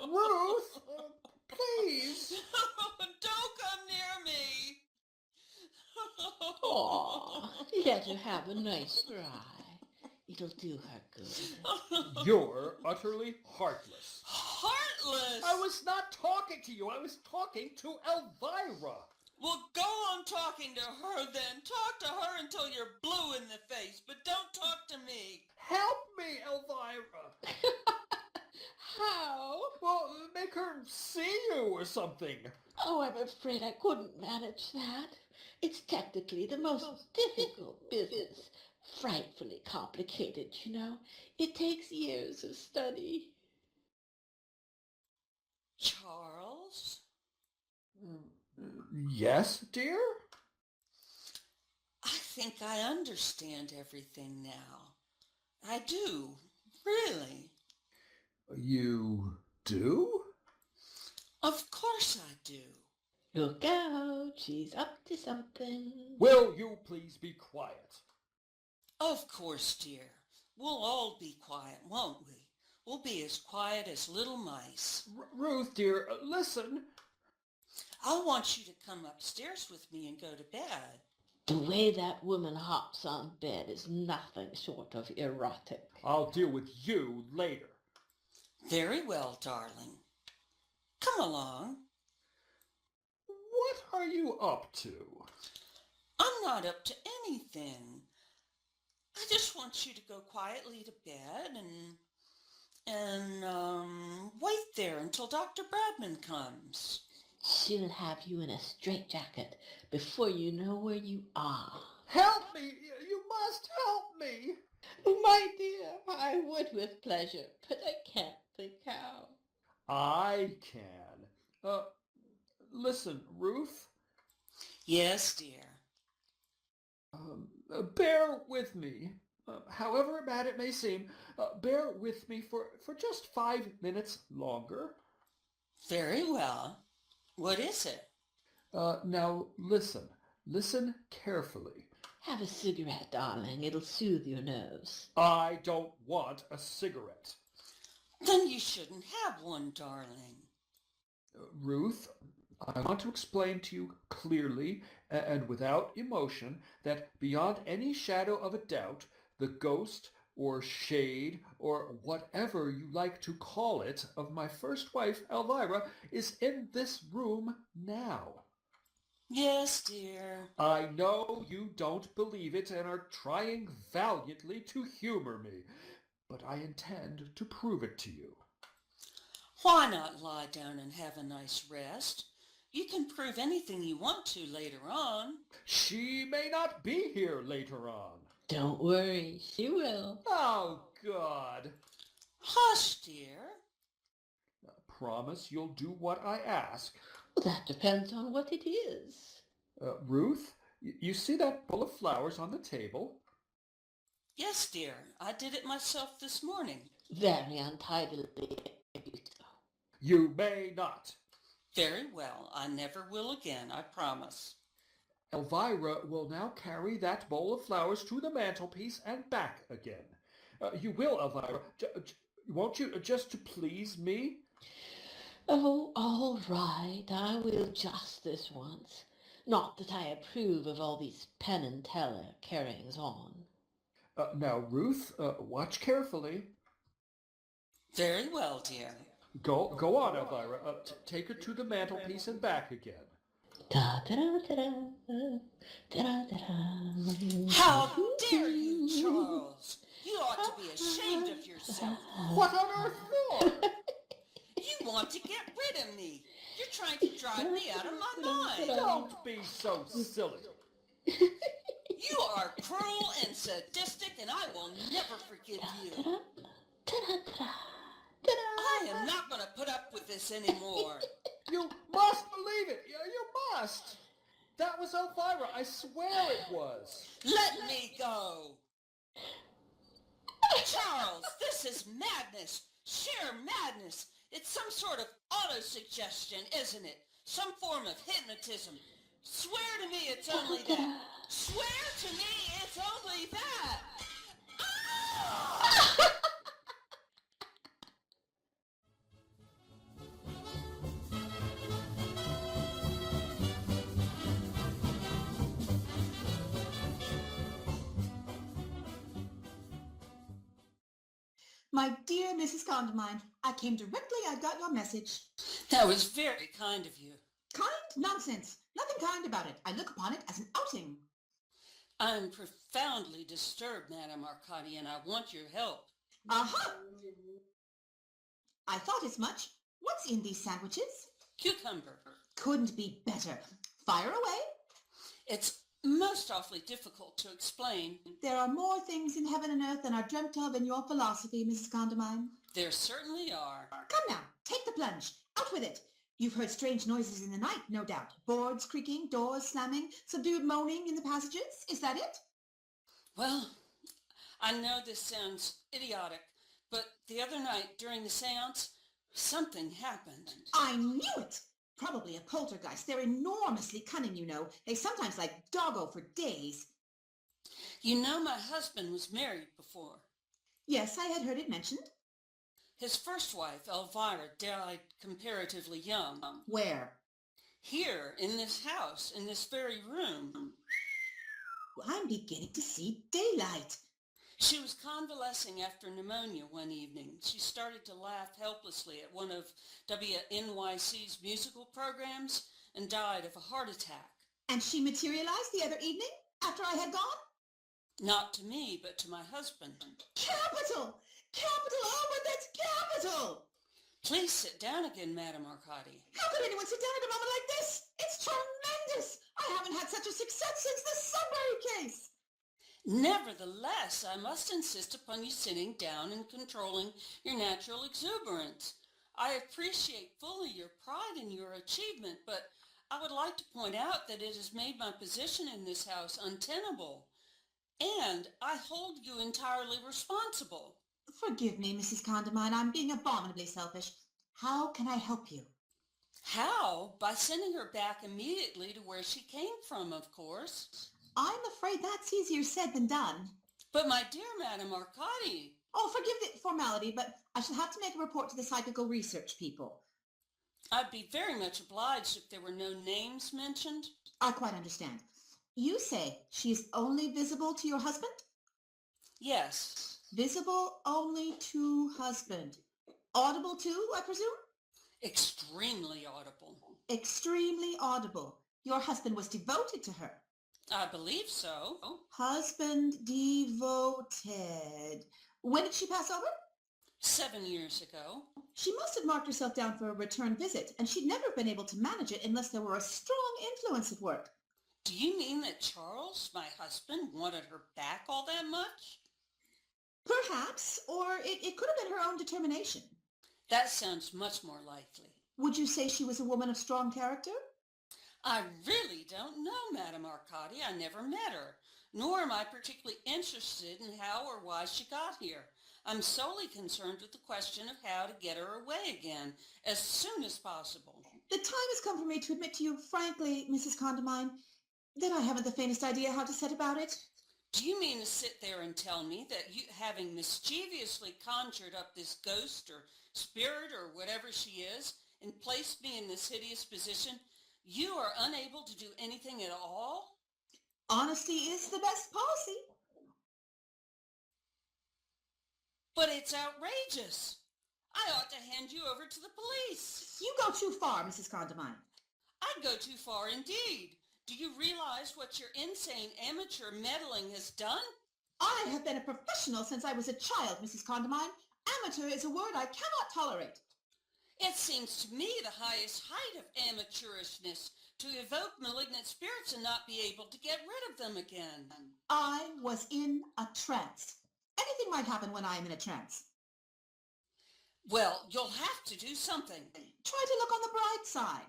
Ruth, please. Don't come near me. Aw, let her have a nice cry. It'll do her good. You're utterly heartless. Heartless? I was not talking to you. I was talking to Elvira. Well, go on talking to her then. Talk to her until you're blue in the face, but don't talk to me. Help me, Elvira. How? Well, make her see you or something. Oh, I'm afraid I couldn't manage that. It's technically the most difficult business. frightfully complicated, you know. It takes years of study. Charles? Yes, dear? I think I understand everything now. I do, really. You do? Of course I do. Look out, she's up to something. Will you please be quiet? Of course, dear. We'll all be quiet, won't we? We'll be as quiet as little mice. Ruth, dear, listen. I want you to come upstairs with me and go to bed. The way that woman hops on bed is nothing short of erotic. I'll deal with you later. Very well, darling. Come along. What are you up to? I'm not up to anything. I just want you to go quietly to bed and wait there until Dr. Bradman comes. She'll have you in a straitjacket before you know where you are. Help me! You must help me! My dear, I would with pleasure, but I can't think how. I can. Listen, Ruth. Yes, dear. Bear with me. However bad it may seem, bear with me for just 5 minutes longer. Very well. What is it? Now listen. Listen carefully. Have a cigarette, darling. It'll soothe your nerves. I don't want a cigarette. Then you shouldn't have one, darling. Ruth, I want to explain to you clearly and without emotion that beyond any shadow of a doubt, the ghost or shade or whatever you like to call it of my first wife, Elvira, is in this room now. Yes, dear. I know you don't believe it and are trying valiantly to humor me, but I intend to prove it to you. Why not lie down and have a nice rest? You can prove anything you want to later on. She may not be here later on. Don't worry, she will. Oh, God. Hush, dear. Promise you'll do what I ask. Well, that depends on what it is. Ruth, you see that bowl of flowers on the table? Yes, dear. I did it myself this morning. Very untidily. You may not. Very well. I never will again, I promise. Elvira will now carry that bowl of flowers to the mantelpiece and back again. You will, Elvira. Won't you, just to please me? Oh, all right. I will just this once. Not that I approve of all these Penn and Teller carryings on. Now, Ruth, watch carefully. Very well, dear. Go on, Elvira. Take her to the mantelpiece and back again. How dare you, Charles? You ought to be ashamed of yourself. What on earth for? You want to get rid of me. You're trying to drive me out of my mind. Don't be so silly. You are cruel and sadistic, and I will never forgive you. I am not going to put up with this anymore. You must believe it. You must. That was Elvira. I swear it was. Let me go. Charles, this is madness. Sheer madness. It's some sort of auto-suggestion, isn't it? Some form of hypnotism. Swear to me it's only that. Swear to me it's only that. Ah! My dear Mrs. Condamine, I came directly. I got your message. That was very kind of you. Kind? Nonsense. Nothing kind about it. I look upon it as an outing. I'm profoundly disturbed, Madame Arcadi, and I want your help. Uh-huh. I thought as much. What's in these sandwiches? Cucumber. Couldn't be better. Fire away. It's Most awfully difficult to explain. There are more things in heaven and earth than are dreamt of in your philosophy, Mrs. Condamine. There certainly are. Come now, take the plunge. Out with it. You've heard strange noises in the night, no doubt. Boards creaking, doors slamming, subdued moaning in the passages. Is that it? Well, I know this sounds idiotic, but the other night during the seance, something happened. I knew it! Probably a poltergeist. They're enormously cunning, you know. They sometimes like doggo for days. You know my husband was married before. Yes, I had heard it mentioned. His first wife, Elvira, died comparatively young. Where? Here, in this house, in this very room. I'm beginning to see daylight. She was convalescing after pneumonia one evening. She started to laugh helplessly at one of WNYC's musical programs and died of a heart attack. And she materialized the other evening, after I had gone? Not to me, but to my husband. Capital! Capital! Oh, but that's capital! Please sit down again, Madame Arcadi. How could anyone sit down at a moment like this? It's tremendous! I haven't had such a success since the Sudbury case. Nevertheless, I must insist upon you sitting down and controlling your natural exuberance. I appreciate fully your pride in your achievement, but I would like to point out that it has made my position in this house untenable, and I hold you entirely responsible. Forgive me, Mrs. Condamine. I'm being abominably selfish. How can I help you? How? By sending her back immediately to where she came from, of course. I'm afraid that's easier said than done. But my dear Madame Arcadi... Oh, forgive the formality, but I shall have to make a report to the psychical research people. I'd be very much obliged if there were no names mentioned. I quite understand. You say she is only visible to your husband? Yes. Visible only to husband. Audible too, I presume? Extremely audible. Extremely audible. Your husband was devoted to her. I believe so. Husband devoted. When did she pass over? 7 years ago. She must have marked herself down for a return visit, and she'd never been able to manage it unless there were a strong influence at work. Do you mean that Charles, my husband, wanted her back all that much? Perhaps, or it could have been her own determination. That sounds much more likely. Would you say she was a woman of strong character? I really don't know, Madame Arcadi. I never met her, nor am I particularly interested in how or why she got here. I'm solely concerned with the question of how to get her away again, as soon as possible. The time has come for me to admit to you, frankly, Mrs. Condamine, that I haven't the faintest idea how to set about it. Do you mean to sit there and tell me that you, having mischievously conjured up this ghost or spirit or whatever she is, and placed me in this hideous position, you are unable to do anything at all? Honesty is the best policy. But it's outrageous. I ought to hand you over to the police. You go too far, Mrs. Condamine. I'd go too far indeed. Do you realize what your insane amateur meddling has done? I have been a professional since I was a child, Mrs. Condamine. Amateur is a word I cannot tolerate. It seems to me the highest height of amateurishness to evoke malignant spirits and not be able to get rid of them again. I was in a trance. Anything might happen when I am in a trance. Well, you'll have to do something. Try to look on the bright side.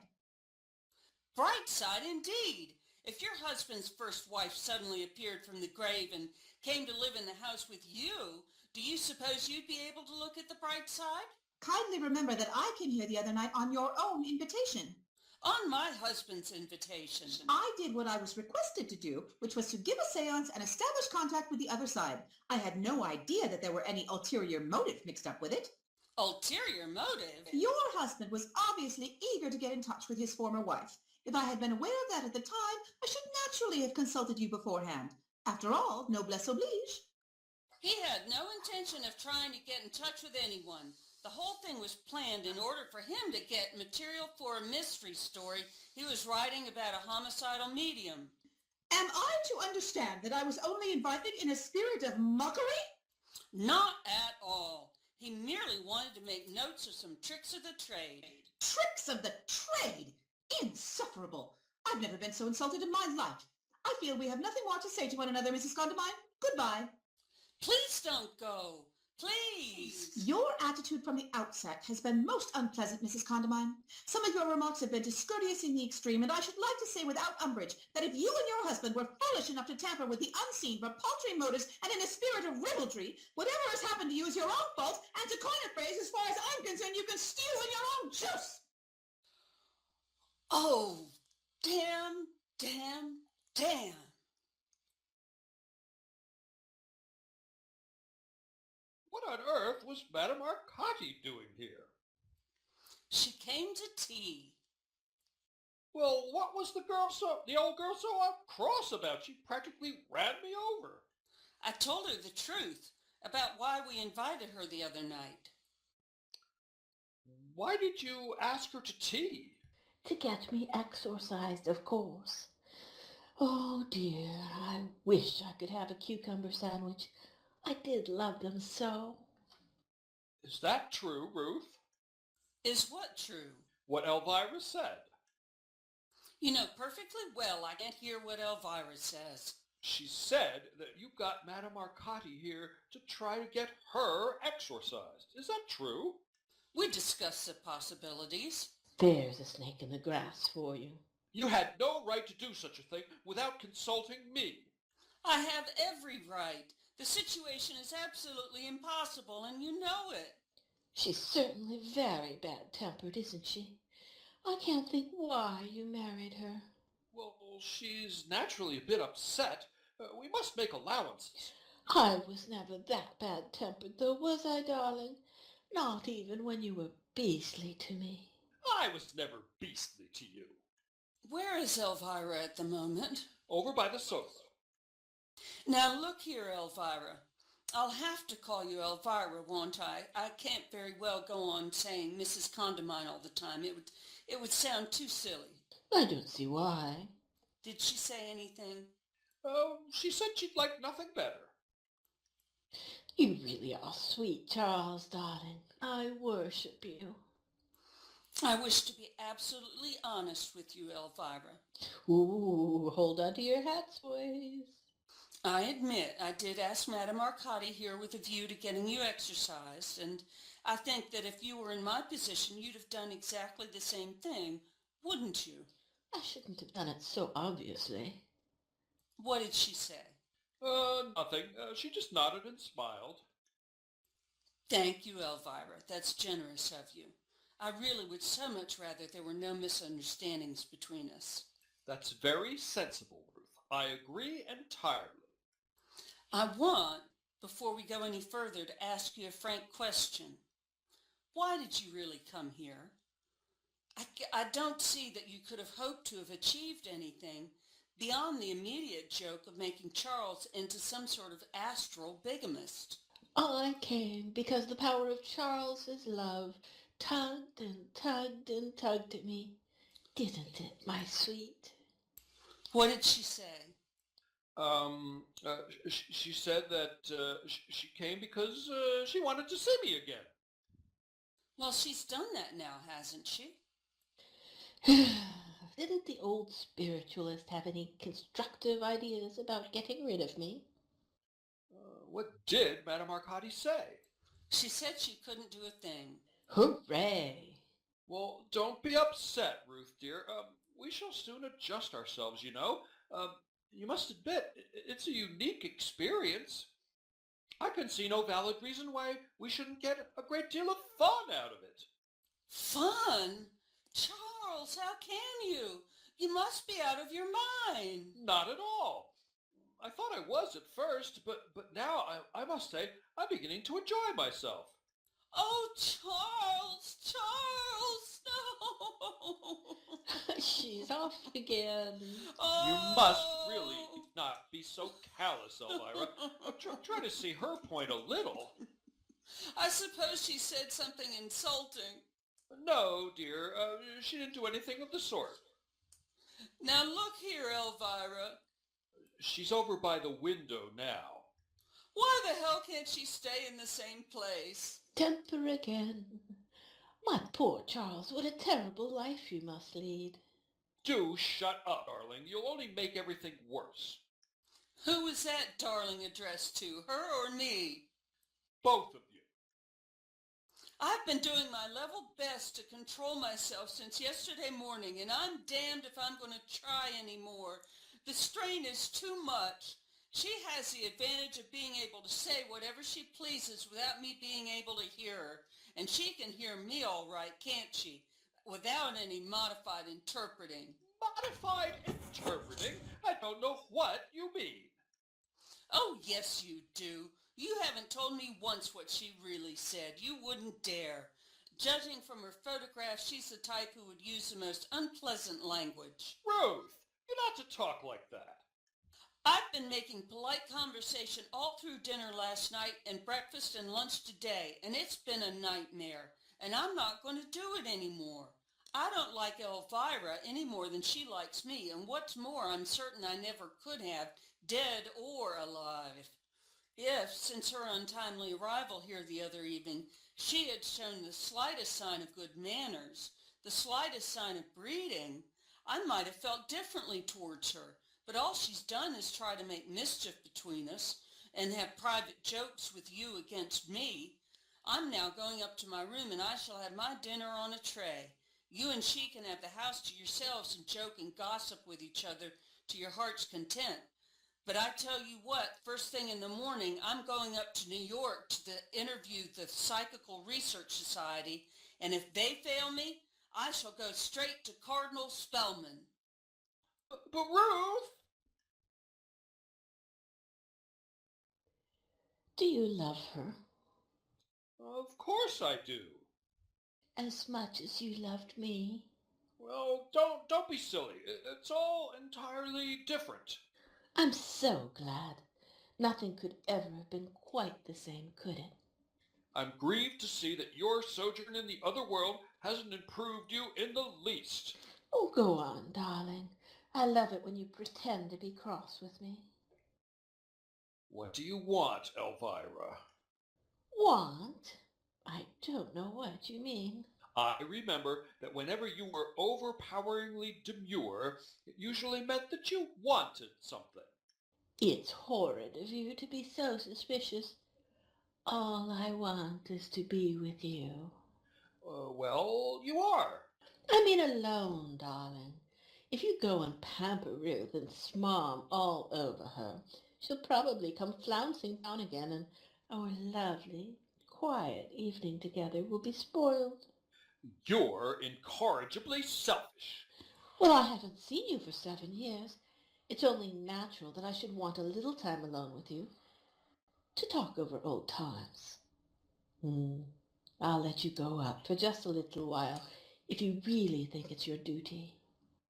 Bright side indeed. If your husband's first wife suddenly appeared from the grave and came to live in the house with you, do you suppose you'd be able to look at the bright side? Kindly remember that I came here the other night on your own invitation. On my husband's invitation. I did what I was requested to do, which was to give a seance and establish contact with the other side. I had no idea that there were any ulterior motive mixed up with it. Ulterior motive? Your husband was obviously eager to get in touch with his former wife. If I had been aware of that at the time, I should naturally have consulted you beforehand. After all, noblesse oblige. He had no intention of trying to get in touch with anyone. The whole thing was planned in order for him to get material for a mystery story he was writing about a homicidal medium. Am I to understand that I was only invited in a spirit of mockery? Not at all. He merely wanted to make notes of some tricks of the trade. Tricks of the trade? Insufferable! I've never been so insulted in my life. I feel we have nothing more to say to one another, Mrs. Condamine. Goodbye. Please don't go. Please. Your attitude from the outset has been most unpleasant, Mrs. Condamine. Some of your remarks have been discourteous in the extreme, and I should like to say without umbrage that if you and your husband were foolish enough to tamper with the unseen for paltry motives and in a spirit of ribaldry, whatever has happened to you is your own fault, and to coin a phrase, as far as I'm concerned, you can stew in your own juice. Oh, damn, damn, damn. What on earth was Madame Arcati doing here? She came to tea. Well, what was the old girl so cross about? She practically ran me over. I told her the truth about why we invited her the other night. Why did you ask her to tea? To get me exorcised, of course. Oh dear, I wish I could have a cucumber sandwich. I did love them so. Is that true, Ruth? Is what true? What Elvira said. You know perfectly well I can't hear what Elvira says. She said that you got Madame Arcati here to try to get her exorcised. Is that true? We discussed the possibilities. There's a snake in the grass for you. You had no right to do such a thing without consulting me. I have every right. The situation is absolutely impossible, and you know it. She's certainly very bad-tempered, isn't she? I can't think why you married her. Well, she's naturally a bit upset. We must make allowances. I was never that bad-tempered, though, was I, darling? Not even when you were beastly to me. I was never beastly to you. Where is Elvira at the moment? Over by the sofa. Now look here, Elvira. I'll have to call you Elvira, won't I? I can't very well go on saying Mrs. Condamine all the time. It would sound too silly. I don't see why. Did she say anything? She said she'd like nothing better. You really are sweet, Charles, darling. I worship you. I wish to be absolutely honest with you, Elvira. Ooh, hold on to your hats, boys. I admit I did ask Madame Arcati here with a view to getting you exercised, and I think that if you were in my position, you'd have done exactly the same thing, wouldn't you? I shouldn't have done it so obviously. What did she say? Nothing. She just nodded and smiled. Thank you, Elvira. That's generous of you. I really would so much rather there were no misunderstandings between us. That's very sensible, Ruth. I agree entirely. I want, before we go any further, to ask you a frank question. Why did you really come here? I don't see that you could have hoped to have achieved anything beyond the immediate joke of making Charles into some sort of astral bigamist. I came because the power of Charles's love tugged and tugged and tugged at me. Didn't it, my sweet? What did she say? She said that she came because she wanted to see me again. Well, she's done that now, hasn't she? Didn't the old spiritualist have any constructive ideas about getting rid of me? What did Madame Arcati say? She said she couldn't do a thing. Hooray! Well, don't be upset, Ruth, dear. We shall soon adjust ourselves, you know. You must admit, it's a unique experience. I can see no valid reason why we shouldn't get a great deal of fun out of it. Fun? Charles, how can you? You must be out of your mind. Not at all. I thought I was at first, but now I must say I'm beginning to enjoy myself. Oh, Charles, Charles, no! She's off again. Oh. You must really not be so callous, Elvira. Try to see her point a little. I suppose she said something insulting. No, dear, she didn't do anything of the sort. Now look here, Elvira. She's over by the window now. Why the hell can't she stay in the same place? Temper again. My poor Charles, what a terrible life you must lead. Do shut up, darling. You'll only make everything worse. Who was that darling addressed to, her or me? Both of you. I've been doing my level best to control myself since yesterday morning, and I'm damned if I'm going to try anymore. The strain is too much. She has the advantage of being able to say whatever she pleases without me being able to hear her. And she can hear me all right, can't she? Without any modified interpreting. Modified interpreting? I don't know what you mean. Oh, yes, you do. You haven't told me once what she really said. You wouldn't dare. Judging from her photograph, she's the type who would use the most unpleasant language. Ruth, you're not to talk like that. I've been making polite conversation all through dinner last night and breakfast and lunch today, and it's been a nightmare, and I'm not going to do it anymore. I don't like Elvira any more than she likes me, and what's more, I'm certain I never could have, dead or alive. If, since her untimely arrival here the other evening, she had shown the slightest sign of good manners, the slightest sign of breeding, I might have felt differently towards her. But all she's done is try to make mischief between us and have private jokes with you against me. I'm now going up to my room, and I shall have my dinner on a tray. You and she can have the house to yourselves and joke and gossip with each other to your heart's content. But I tell you what, first thing in the morning, I'm going up to New York to interview the Psychical Research Society, and if they fail me, I shall go straight to Cardinal Spellman. But Ruth! Do you love her? Of course I do. As much as you loved me? Well, don't be silly. It's all entirely different. I'm so glad. Nothing could ever have been quite the same, could it? I'm grieved to see that your sojourn in the other world hasn't improved you in the least. Oh, go on, darling. I love it when you pretend to be cross with me. What do you want, Elvira? Want? I don't know what you mean. I remember that whenever you were overpoweringly demure, it usually meant that you wanted something. It's horrid of you to be so suspicious. All I want is to be with you. Well, you are. I mean alone, darling. If you go and pamper Ruth and smarm all over her, she'll probably come flouncing down again, and our lovely, quiet evening together will be spoiled. You're incorrigibly selfish. Well, I haven't seen you for 7 years. It's only natural that I should want a little time alone with you to talk over old times. I'll let you go up for just a little while if you really think it's your duty.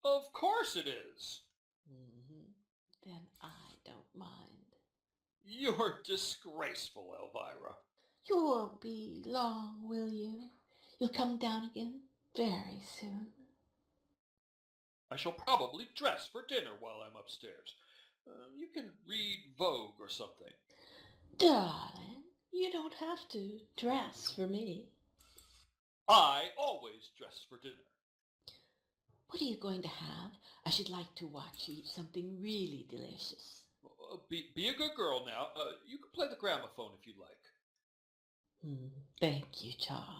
Of course it is. Then I don't mind. You're disgraceful, Elvira. You won't be long, will you? You'll come down again very soon. I shall probably dress for dinner while I'm upstairs. You can read Vogue or something. Darling, you don't have to dress for me. I always dress for dinner. What are you going to have? I should like to watch you eat something really delicious. Be a good girl now. You can play the gramophone if you like. Thank you, Charles.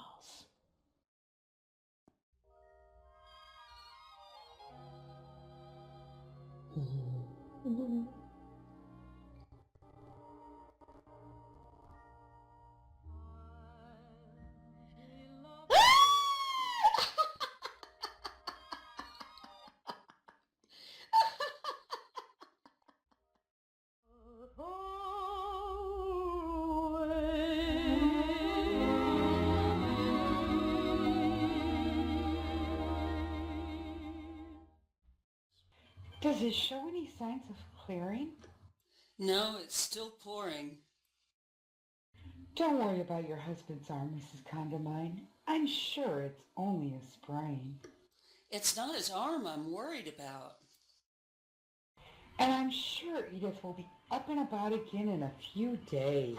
Does it show any signs of clearing? No, it's still pouring. Don't worry about your husband's arm, Mrs. Condamine. I'm sure it's only a sprain. It's not his arm I'm worried about. And I'm sure Edith will be up and about again in a few days.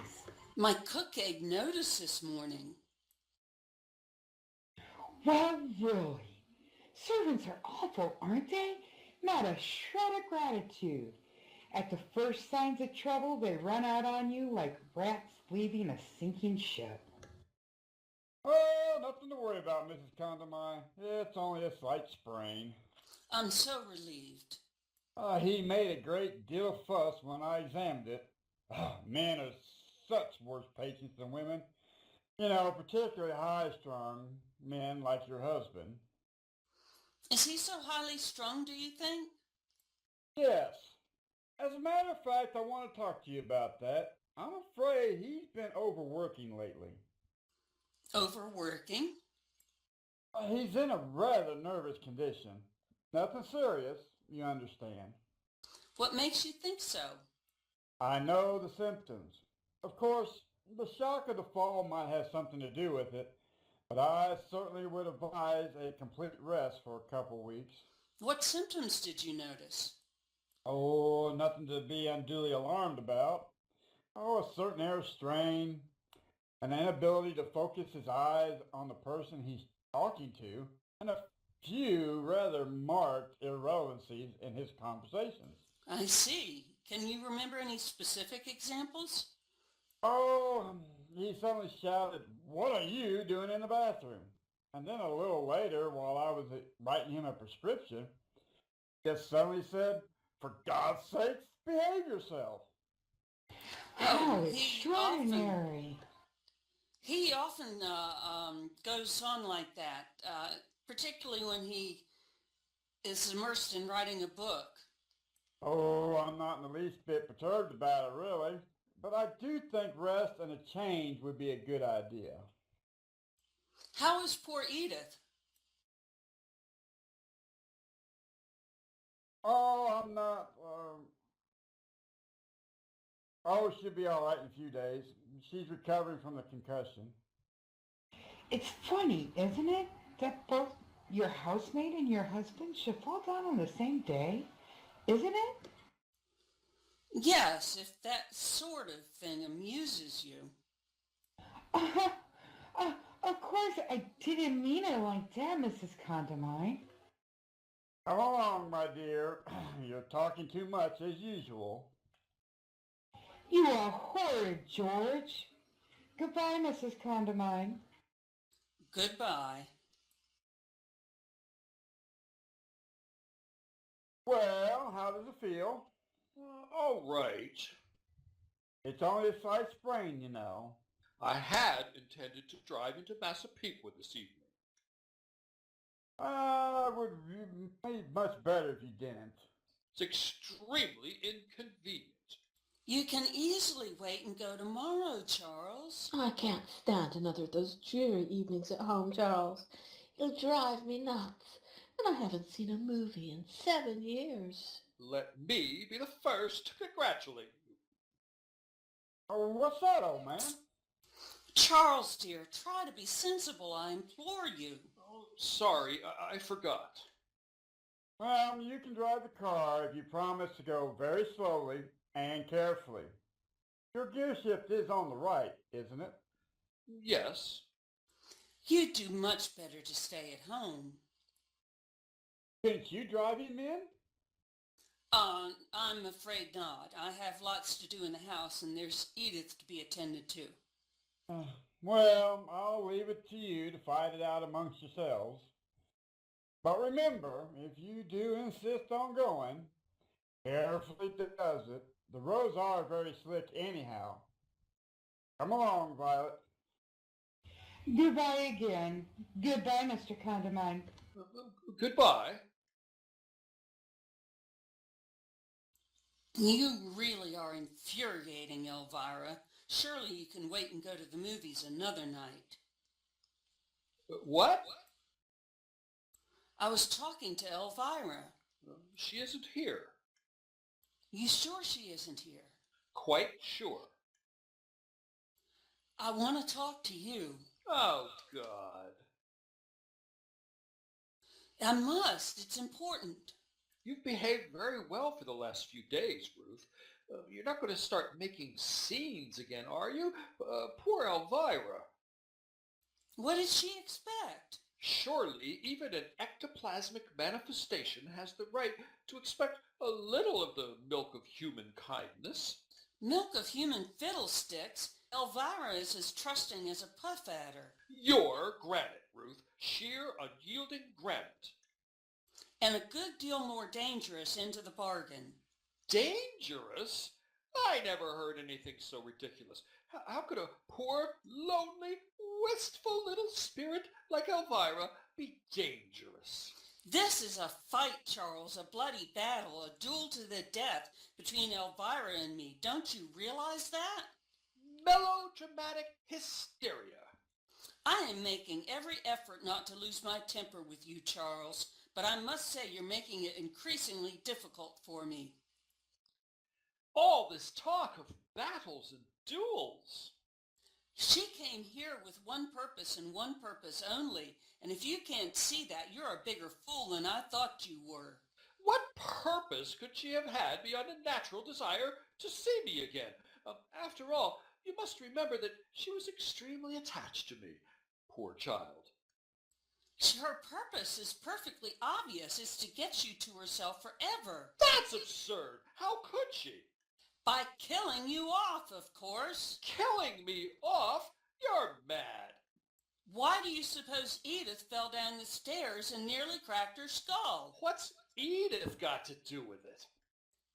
My cook gave notice this morning. Well, really, Servants are awful, aren't they? Not a shred of gratitude. At the first signs of trouble, they run out on you like rats leaving a sinking ship. Well, nothing to worry about, Mrs. Condamine. It's only a slight sprain. I'm so relieved. He made a great deal of fuss when I examined it. Men are such worse patients than women. You know, particularly high-strung men like your husband. Is he so highly strung, do you think? Yes. As a matter of fact, I want to talk to you about that. I'm afraid he's been overworking lately. Overworking? He's in a rather nervous condition. Nothing serious, you understand. What makes you think so? I know the symptoms. Of course, the shock of the fall might have something to do with it, but I certainly would advise a complete rest for a couple weeks. What symptoms did you notice? Oh, nothing to be unduly alarmed about. Oh, a certain air of strain, an inability to focus his eyes on the person he's talking to, and a few rather marked irrelevancies in his conversations. I see. Can you remember any specific examples? Oh, he suddenly shouted, "What are you doing in the bathroom?" And then a little later, while I was writing him a prescription, just suddenly said, "For God's sakes, behave yourself." How he extraordinary. He often goes on like that, particularly when he is immersed in writing a book. Oh, I'm not in the least bit perturbed about it, really. But I do think rest and a change would be a good idea. How is poor Edith? Oh, I'm not... Oh, she'll be all right in a few days. She's recovering from the concussion. It's funny, isn't it, that both your housemaid and your husband should fall down on the same day? Isn't it? Yes, if that sort of thing amuses you. Of course, I didn't mean it like that, Mrs. Condamine. Come along, my dear. You're talking too much, as usual. You are horrid, George. Goodbye, Mrs. Condamine. Goodbye. Well, how does it feel? All right. It's only a slight sprain, you know. I had intended to drive into Massapequa this evening. It would be much better if you didn't. It's extremely inconvenient. You can easily wait and go tomorrow, Charles. I can't stand another of those dreary evenings at home, Charles. It'll drive me nuts. And I haven't seen a movie in 7 years. Let me be the first to congratulate you. Oh, what's that, old man? Charles, dear, try to be sensible, I implore you. Oh, sorry, I forgot. Well, you can drive the car if you promise to go very slowly and carefully. Your gear shift is on the right, isn't it? Yes. You'd do much better to stay at home. Didn't you drive him in? I'm afraid not. I have lots to do in the house, and there's Edith to be attended to. Well, I'll leave it to you to fight it out amongst yourselves. But remember, if you do insist on going, carefully does it. The roads are very slick anyhow. Come along, Violet. Goodbye again. Goodbye, Mr. Condamine. Goodbye. You really are infuriating, Elvira. Surely you can wait and go to the movies another night. What? I was talking to Elvira. She isn't here. You sure she isn't here? Quite sure. I want to talk to you. Oh, God. I must. It's important. You've behaved very well for the last few days, Ruth. You're not going to start making scenes again, are you? Poor Elvira. What did she expect? Surely even an ectoplasmic manifestation has the right to expect a little of the milk of human kindness. Milk of human fiddlesticks. Elvira is as trusting as a puff adder. You're granite, Ruth. Sheer, unyielding granite. And a good deal more dangerous into the bargain. Dangerous? I never heard anything so ridiculous. How could a poor, lonely, wistful little spirit like Elvira be dangerous? This is a fight, Charles, a bloody battle, a duel to the death between Elvira and me. Don't you realize that? Melodramatic hysteria. I am making every effort not to lose my temper with you, Charles, but I must say you're making it increasingly difficult for me. All this talk of battles and duels. She came here with one purpose and one purpose only, and if you can't see that, you're a bigger fool than I thought you were. What purpose could she have had beyond a natural desire to see me again? After all, you must remember that she was extremely attached to me. Poor child. Her purpose is perfectly obvious. It's to get you to herself forever. That's absurd. How could she? By killing you off, of course. Killing me off? You're mad. Why do you suppose Edith fell down the stairs and nearly cracked her skull? What's Edith got to do with it?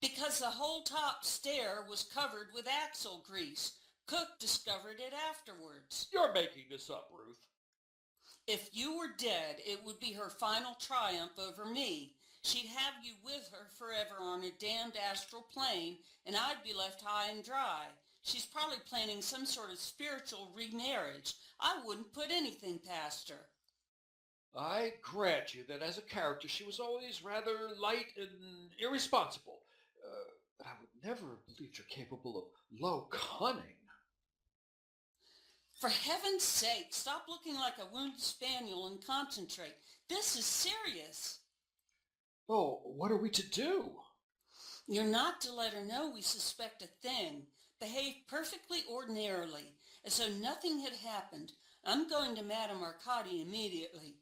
Because the whole top stair was covered with axle grease. Cook discovered it afterwards. You're making this up, Ruth. If you were dead, it would be her final triumph over me. She'd have you with her forever on a damned astral plane, and I'd be left high and dry. She's probably planning some sort of spiritual remarriage. I wouldn't put anything past her. I grant you that as a character she was always rather light and irresponsible. But I would never have believed her capable of low cunning. For heaven's sake, stop looking like a wounded spaniel and concentrate. This is serious. Oh, what are we to do? You're not to let her know we suspect a thing. Behave perfectly ordinarily, as though nothing had happened. I'm going to Madame Arcadi immediately.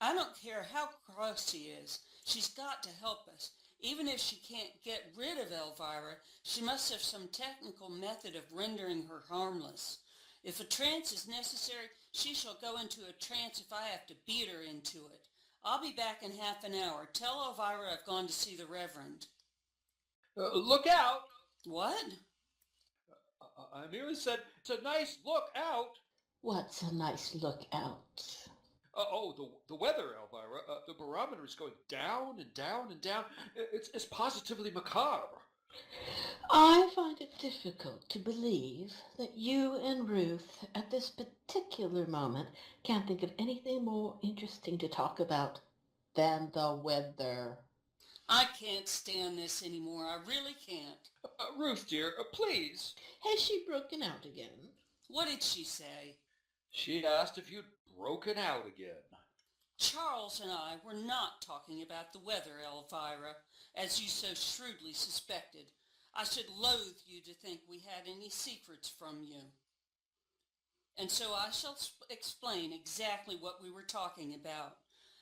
I don't care how cross she is. She's got to help us. Even if she can't get rid of Elvira, she must have some technical method of rendering her harmless. If a trance is necessary, she shall go into a trance if I have to beat her into it. I'll be back in half an hour. Tell Elvira I've gone to see the Reverend. Look out! What? I merely said, it's a nice look out. What's a nice look out? The weather, Elvira. The barometer is going down and down and down. It's positively macabre. I find it difficult to believe that you and Ruth, at this particular moment, can't think of anything more interesting to talk about than the weather. I can't stand this anymore. I really can't. Ruth, dear, please. Has she broken out again? What did she say? She asked if you'd broken out again. Charles and I were not talking about the weather, Elvira, as you so shrewdly suspected. I should loathe you to think we had any secrets from you. And so I shall explain exactly what we were talking about.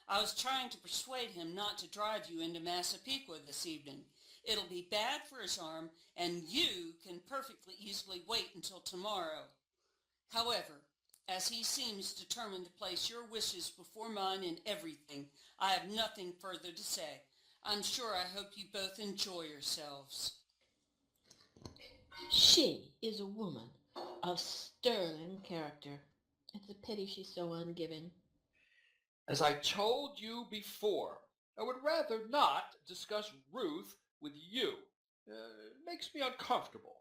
I was trying to persuade him not to drive you into Massapequa this evening. It'll be bad for his arm, and you can perfectly easily wait until tomorrow. However, as he seems determined to place your wishes before mine in everything, I have nothing further to say. I'm sure I hope you both enjoy yourselves. She is a woman of sterling character. It's a pity she's so ungiving. As I told you before, I would rather not discuss Ruth with you. It makes me uncomfortable.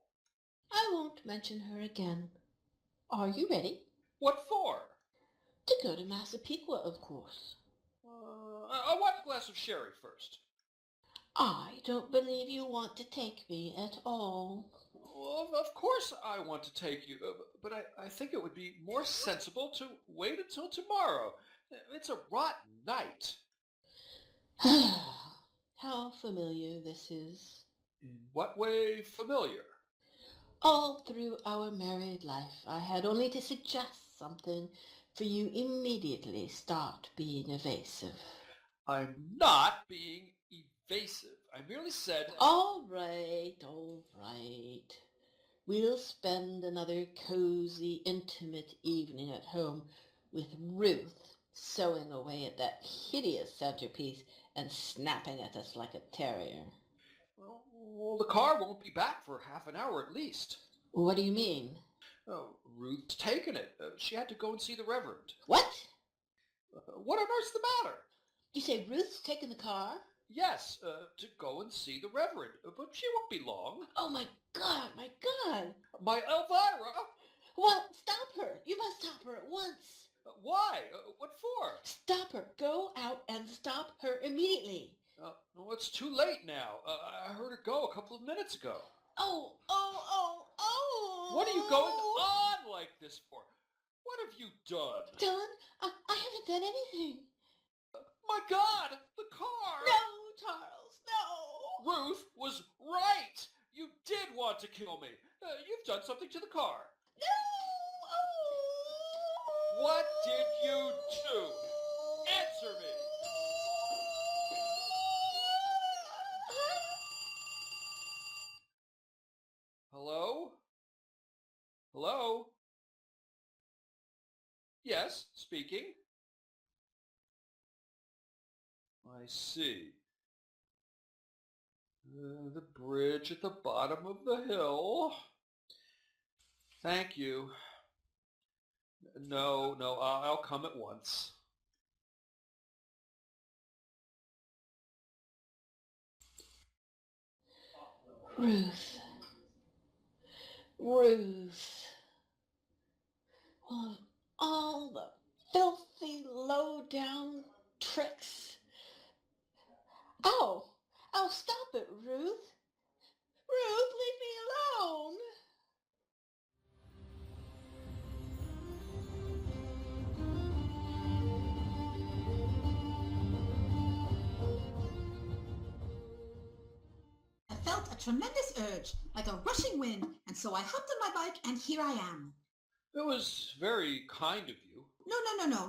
I won't mention her again. Are you ready? What for? To go to Massapequa, of course. I want a glass of sherry first. I don't believe you want to take me at all. Well, of course I want to take you, but I think it would be more sensible to wait until tomorrow. It's a rotten night. How familiar this is. In what way familiar? All through our married life, I had only to suggest something for you immediately start being evasive. I'm not being evasive. I merely said... All right, all right. We'll spend another cozy, intimate evening at home with Ruth sewing away at that hideous centerpiece and snapping at us like a terrier. Well, the car won't be back for half an hour at least. What do you mean? Oh, Ruth's taken it. She had to go and see the Reverend. What? What on earth's the matter? You say Ruth's taken the car? Yes, to go and see the Reverend, but she won't be long. Oh, my God, my God. My Elvira! Well, stop her. You must stop her at once. Why? What for? Stop her. Go out and stop her immediately. No, it's too late now. I heard her go a couple of minutes ago. Oh. What are you going on like this for? What have you done? Dylan, I haven't done anything. My God, the car! No, Charles, no. Ruth was right. You did want to kill me. You've done something to the car. No. Oh. What did you do? Answer me. Hello? Hello? Yes, speaking. I see. The bridge at the bottom of the hill. Thank you. No, I'll come at once. Ruth. Well, all the filthy, low-down tricks. Oh, stop it, Ruth. Ruth, leave me alone. I felt a tremendous urge, like a rushing wind, and so I hopped on my bike, and here I am. It was very kind of you. No,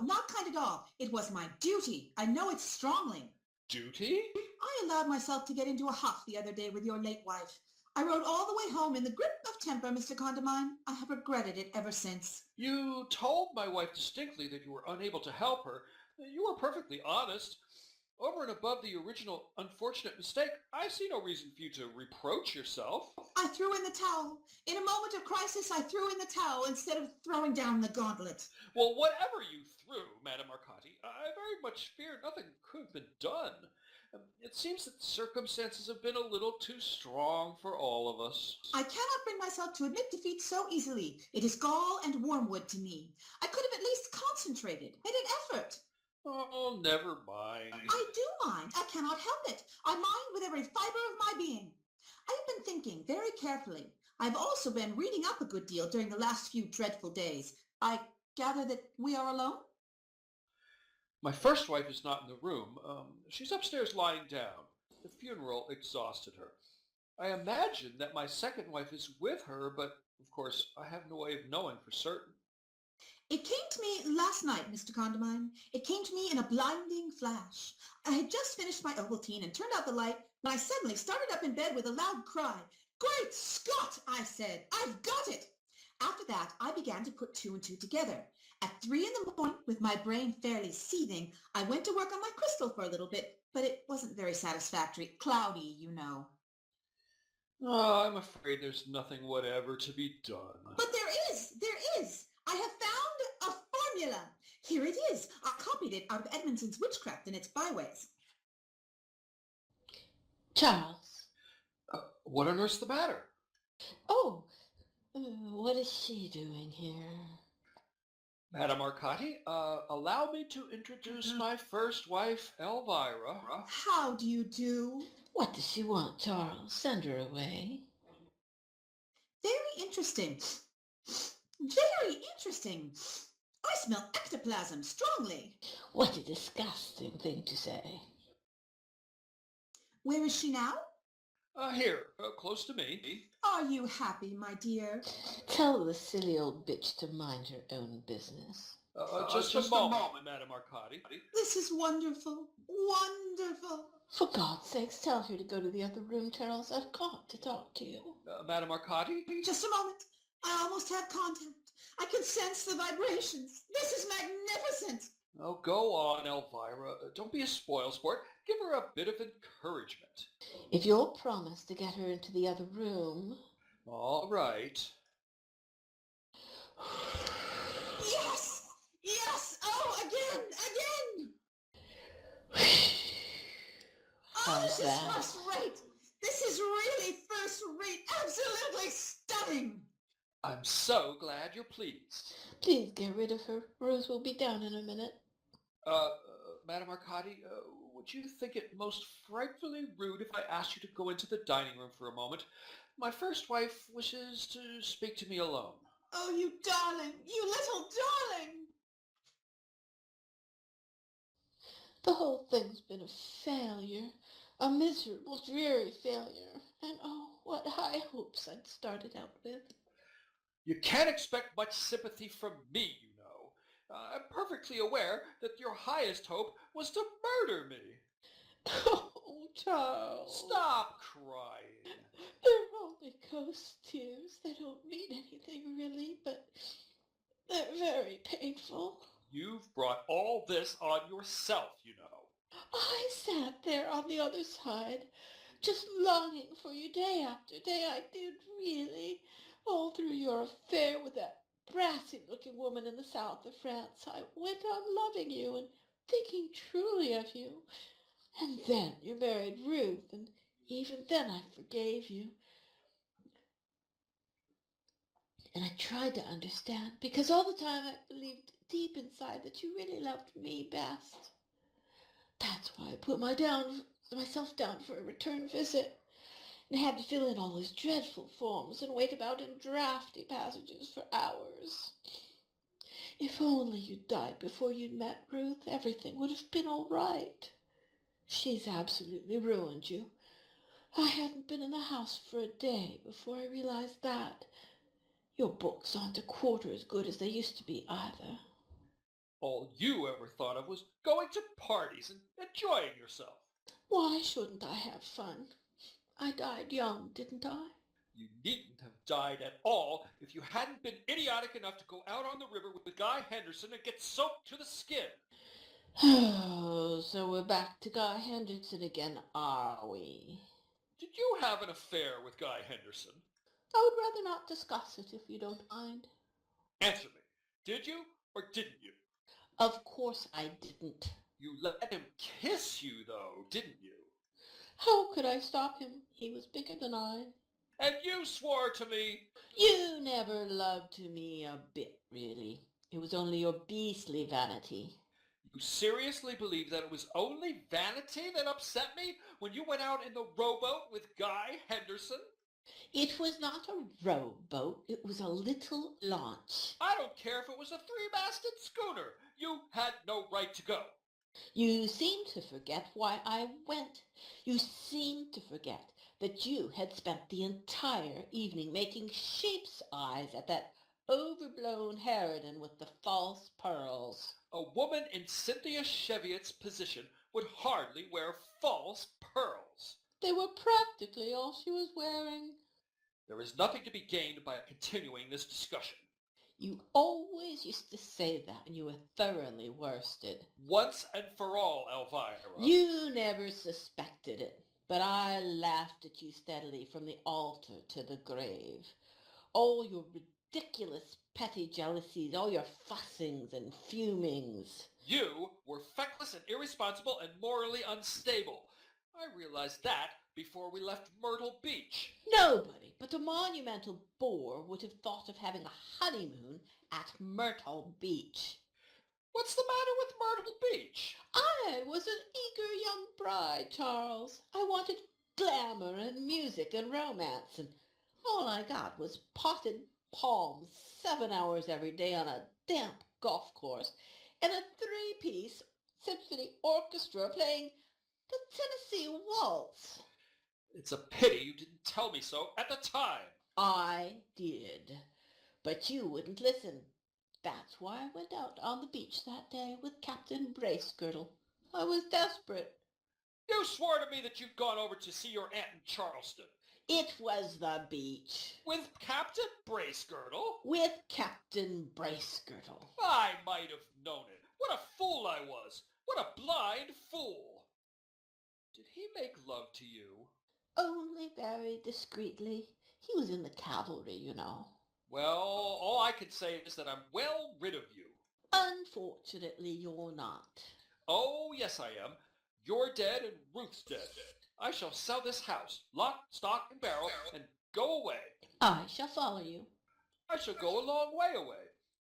not kind at all. It was my duty. I know it strongly. Duty? I allowed myself to get into a huff the other day with your late wife. I rode all the way home in the grip of temper, Mr. Condamine. I have regretted it ever since. You told my wife distinctly that you were unable to help her. You were perfectly honest. Over and above the original unfortunate mistake, I see no reason for you to reproach yourself. I threw in the towel. In a moment of crisis, I threw in the towel instead of throwing down the gauntlet. Well, whatever you threw, Madame Arcati, I very much fear nothing could have been done. It seems that circumstances have been a little too strong for all of us. I cannot bring myself to admit defeat so easily. It is gall and wormwood to me. I could have at least concentrated, made an effort. Oh, never mind. I do mind. I cannot help it. I mind with every fiber of my being. I have been thinking very carefully. I've also been reading up a good deal during the last few dreadful days. I gather that we are alone? My first wife is not in the room. She's upstairs lying down. The funeral exhausted her. I imagine that my second wife is with her, but of course I have no way of knowing for certain. It came to me last night, Mr. Condamine. It came to me in a blinding flash. I had just finished my Ovaltine and turned out the light when I suddenly started up in bed with a loud cry. Great Scott, I said. I've got it. After that, I began to put two and two together. At 3 in the morning, with my brain fairly seething, I went to work on my crystal for a little bit, but it wasn't very satisfactory. Cloudy, you know. Oh, I'm afraid there's nothing whatever to be done. But there is. I have found a formula. Here it is. I copied it out of Edmondson's Witchcraft and its byways. Charles. What on earth's the matter? Oh, what is she doing here? Madame Arcati, allow me to introduce my first wife, Elvira. How do you do? What does she want, Charles? Send her away. Very interesting. Very interesting. I smell ectoplasm strongly. What a disgusting thing to say. Where is she now? Here, close to me. Are you happy, my dear? Tell the silly old bitch to mind her own business. Just a moment, Madame Arcadi. This is wonderful. Wonderful. For God's sakes, tell her to go to the other room, Charles. I've got to talk to you. Madame Arcadi? Just a moment. I almost have contact. I can sense the vibrations. This is magnificent. Oh, go on, Elvira. Don't be a spoilsport. Give her a bit of encouragement. If you'll promise to get her into the other room... All right. Yes! Yes! Oh, again! Again! How's this that? is first rate. This is really first rate. Absolutely stunning. I'm so glad you're pleased. Please get rid of her. Rose will be down in a minute. Madame Arcadi, would you think it most frightfully rude if I asked you to go into the dining room for a moment? My first wife wishes to speak to me alone. Oh, you darling. You little darling. The whole thing's been a failure. A miserable, dreary failure. And oh, what high hopes I'd started out with. You can't expect much sympathy from me, you know. I'm perfectly aware that your highest hope was to murder me. Oh, Charles. Stop crying. They're only ghost tears. They don't mean anything really, but they're very painful. You've brought all this on yourself, you know. I sat there on the other side, just longing for you day after day. I did really. All through your affair with that brassy-looking woman in the south of France, I went on loving you and thinking truly of you. And then you married Ruth, and even then I forgave you. And I tried to understand, because all the time I believed deep inside that you really loved me best. That's why I put myself down for a return visit. And had to fill in all those dreadful forms and wait about in drafty passages for hours. If only you'd died before you'd met Ruth, everything would have been all right. She's absolutely ruined you. I hadn't been in the house for a day before I realized that. Your books aren't a quarter as good as they used to be either. All you ever thought of was going to parties and enjoying yourself. Why shouldn't I have fun? I died young, didn't I? You needn't have died at all if you hadn't been idiotic enough to go out on the river with Guy Henderson and get soaked to the skin. Oh, so we're back to Guy Henderson again, are we? Did you have an affair with Guy Henderson? I would rather not discuss it if you don't mind. Answer me. Did you or didn't you? Of course I didn't. You let him kiss you, though, didn't you? How could I stop him? He was bigger than I. And you swore to me... You never loved me a bit, really. It was only your beastly vanity. You seriously believe that it was only vanity that upset me when you went out in the rowboat with Guy Henderson? It was not a rowboat. It was a little launch. I don't care if it was a three-masted schooner. You had no right to go. You seem to forget why I went. You seem to forget that you had spent the entire evening making sheep's eyes at that overblown harridan with the false pearls. A woman in Cynthia Cheviot's position would hardly wear false pearls. They were practically all she was wearing. There is nothing to be gained by continuing this discussion. You always used to say that, and you were thoroughly worsted. Once and for all, Elvira. You never suspected it, but I laughed at you steadily from the altar to the grave. All your ridiculous petty jealousies, all your fussings and fumings. You were feckless and irresponsible and morally unstable. I realized that before we left Myrtle Beach. Nobody but a monumental bore would have thought of having a honeymoon at Myrtle Beach. What's the matter with Myrtle Beach? I was an eager young bride, Charles. I wanted glamour and music and romance, and all I got was potted palms 7 hours every day on a damp golf course and a three-piece symphony orchestra playing the Tennessee Waltz. It's a pity you didn't tell me so at the time. I did, but you wouldn't listen. That's why I went out on the beach that day with Captain Bracegirdle. I was desperate. You swore to me that you'd gone over to see your aunt in Charleston. It was the beach. With Captain Bracegirdle? With Captain Bracegirdle. I might have known it. What a fool I was. What a blind fool. Did he make love to you? Only very discreetly. He was in the cavalry, you know. Well, all I can say is that I'm well rid of you. Unfortunately, you're not. Oh, yes I am. You're dead and Ruth's dead. I shall sell this house, lock, stock, and barrel, and go away. I shall follow you. I shall go a long way away.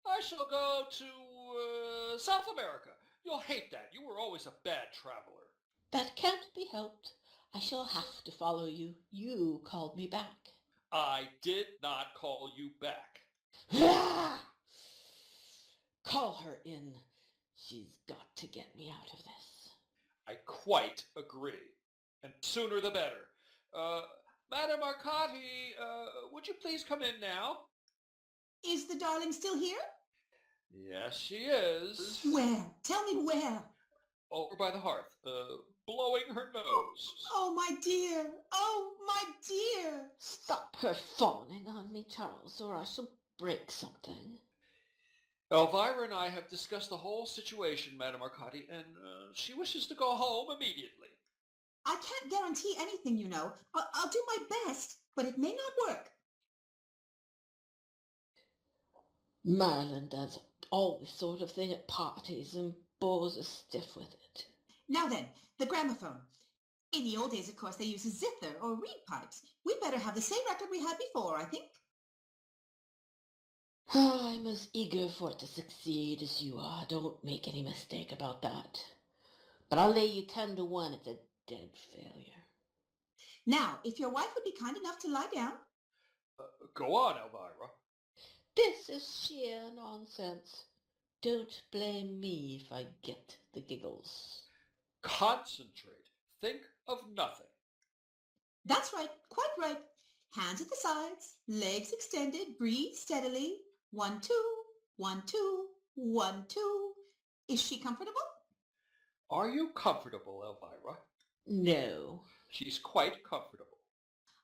I shall go to South America. You'll hate that. You were always a bad traveler. That can't be helped. I shall have to follow you. You called me back. I did not call you back. Call her in. She's got to get me out of this. I quite agree. And sooner the better. Madame Arcati, would you please come in now? Is the darling still here? Yes, she is. Where? Tell me where. Over by the hearth, blowing her nose. Oh, my dear. Oh, my dear. Stop her fawning on me, Charles, or I shall break something. Elvira and I have discussed the whole situation, Madame Arcati, and she wishes to go home immediately. I can't guarantee anything, you know. I'll do my best, but it may not work. Marilyn does all this sort of thing at parties and bores us stiff with it. Now then, the gramophone. In the old days, of course, they used a zither or reed pipes. We'd better have the same record we had before, I think. I'm as eager for it to succeed as you are. Don't make any mistake about that. But I'll lay you 10-1 it's a dead failure. Now, if your wife would be kind enough to lie down. Go on, Elvira. This is sheer nonsense. Don't blame me if I get the giggles. Concentrate. Think of nothing. That's right, quite right. Hands at the sides, legs extended, breathe steadily. 1, 2, 1, 2, 1, 2. Is she comfortable? Are you comfortable, Elvira? No. She's quite comfortable.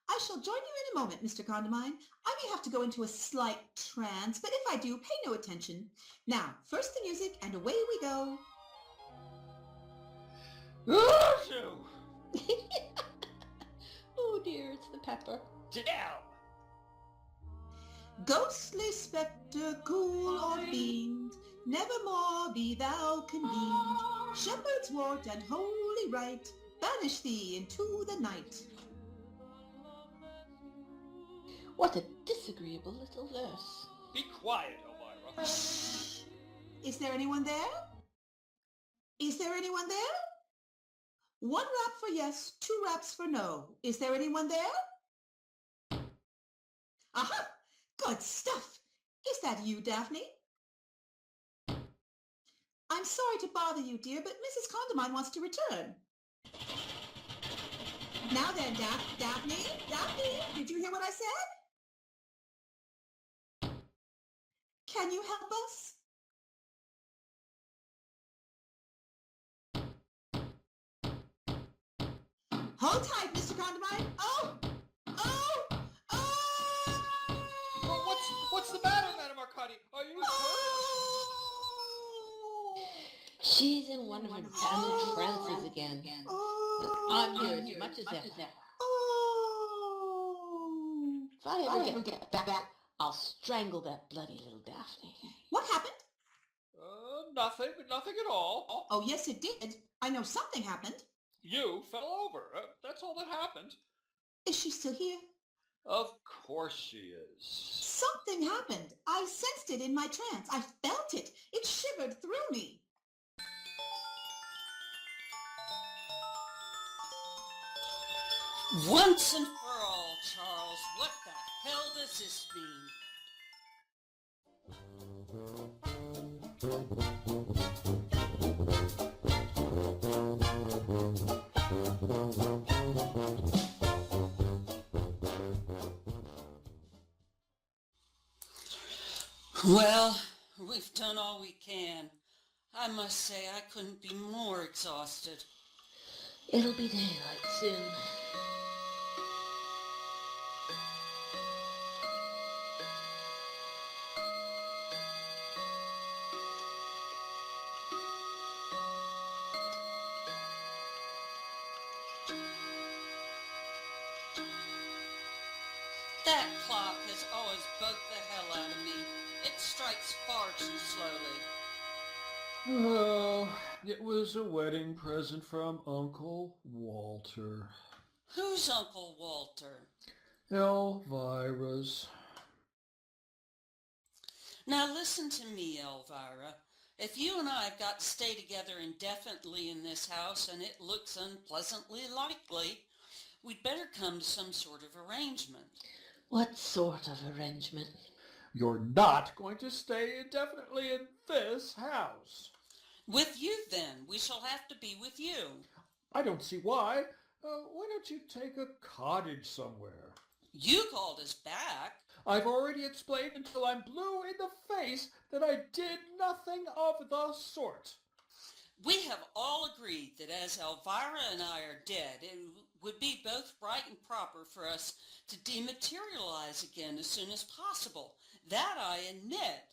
I shall join you in a moment, Mr. Condamine. I may have to go into a slight trance, but if I do, pay no attention. Now, first the music, and away we go. Oh dear, it's the pepper. Down! Ghostly spectre, cool or fiend, nevermore be thou convened. Shepherd's wort and holy right, banish thee into the night. What a disagreeable little verse. Be quiet, Elvira. Shh. Is there anyone there? Is there anyone there? 1 rap for yes, 2 raps for no. Is there anyone there? Aha! Good stuff! Is that you, Daphne? I'm sorry to bother you, dear, but Mrs. Condamine wants to return. Now then, Daphne, did you hear what I said? Can you help us? Hold tight, Mr. Condamine. Oh! Oh! Oh! Well, what's the matter, Madame Arcati? Are you hurt? Oh! She's in one of her damn trances again. Oh! I'm here as much as ever. Oh! If I ever get back, I'll strangle that bloody little Daphne. What happened? Nothing at all. Oh, yes, it did. I know something happened. You fell over. That's all that happened. Is she still here? Of course she is. Something happened. I sensed it in my trance. I felt it. It shivered through me. Once and for all, Charles, what the hell does this mean? Well, We've done all we can. I must say I couldn't be more exhausted. It'll be daylight soon. That clock has always bugged the hell out of me. It strikes far too slowly. Oh, it was a wedding present from Uncle Walter. Who's Uncle Walter? Elvira's. Now listen to me, Elvira. If you and I have got to stay together indefinitely in this house, and it looks unpleasantly likely, we'd better come to some sort of arrangement. What sort of arrangement? You're not going to stay indefinitely in this house. With you, then. We shall have to be with you. I don't see why. Why don't you take a cottage somewhere? You called us back. I've already explained until I'm blue in the face that I did nothing of the sort. We have all agreed that as Elvira and I are dead, it would be both right and proper for us to dematerialize again as soon as possible. That I admit.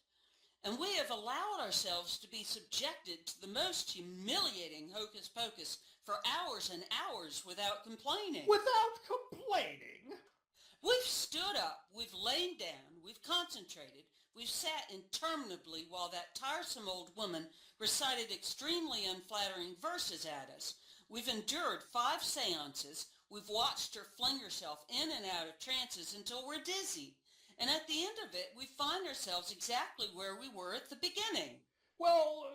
And we have allowed ourselves to be subjected to the most humiliating hocus pocus for hours and hours without complaining. Without complaining? We've stood up, we've lain down, we've concentrated, we've sat interminably while that tiresome old woman recited extremely unflattering verses at us. We've endured 5 seances, we've watched her fling herself in and out of trances until we're dizzy. And at the end of it, we find ourselves exactly where we were at the beginning. Well,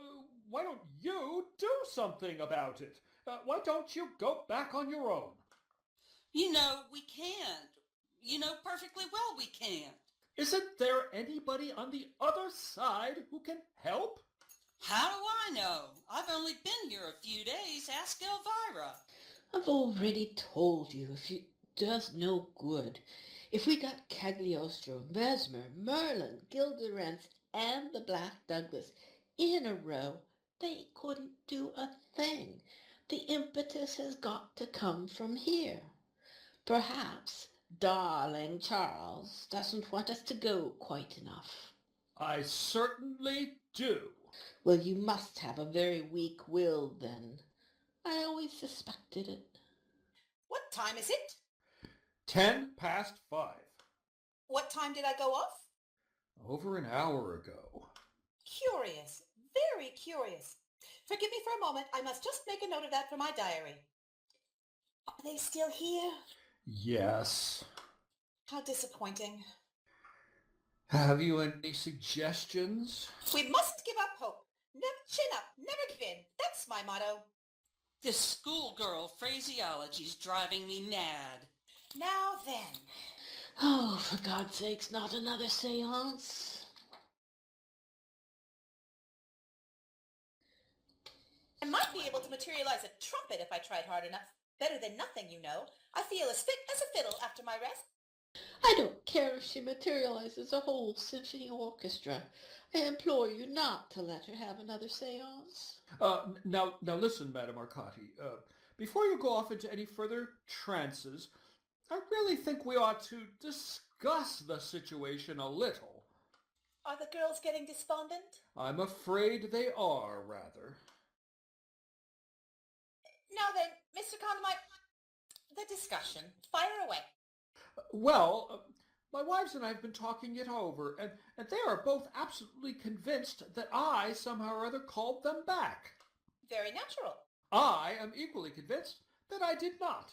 why don't you do something about it? Why don't you go back on your own? You know, we can't. You know perfectly well we can't. Isn't there anybody on the other side who can help? How do I know? I've only been here a few days. Ask Elvira. I've already told you if it does no good. If we got Cagliostro, Mesmer, Merlin, Gilderance, and the Black Douglas in a row, they couldn't do a thing. The impetus has got to come from here. Perhaps darling Charles doesn't want us to go quite enough. I certainly do. Well, you must have a very weak will, then. I always suspected it. What time is it? 5:10. What time did I go off? Over an hour ago. Curious. Very curious. Forgive me for a moment. I must just make a note of that for my diary. Are they still here? Yes. How disappointing. Have you any suggestions? We mustn't give up hope. Never chin up, never give in. That's my motto. This schoolgirl phraseology's driving me mad. Now then. Oh, for God's sakes, not another seance. I might be able to materialize a trumpet if I tried hard enough. Better than nothing, you know. I feel as fit as a fiddle after my rest. I don't care if she materializes a whole symphony orchestra. I implore you not to let her have another seance. Now listen, Madame Arcati. Before you go off into any further trances, I really think we ought to discuss the situation a little. Are the girls getting despondent? I'm afraid they are, rather. Now then, Mr. Condamine, the discussion. Fire away. Well, my wives and I have been talking it over, and they are both absolutely convinced that I somehow or other called them back. Very natural. I am equally convinced that I did not.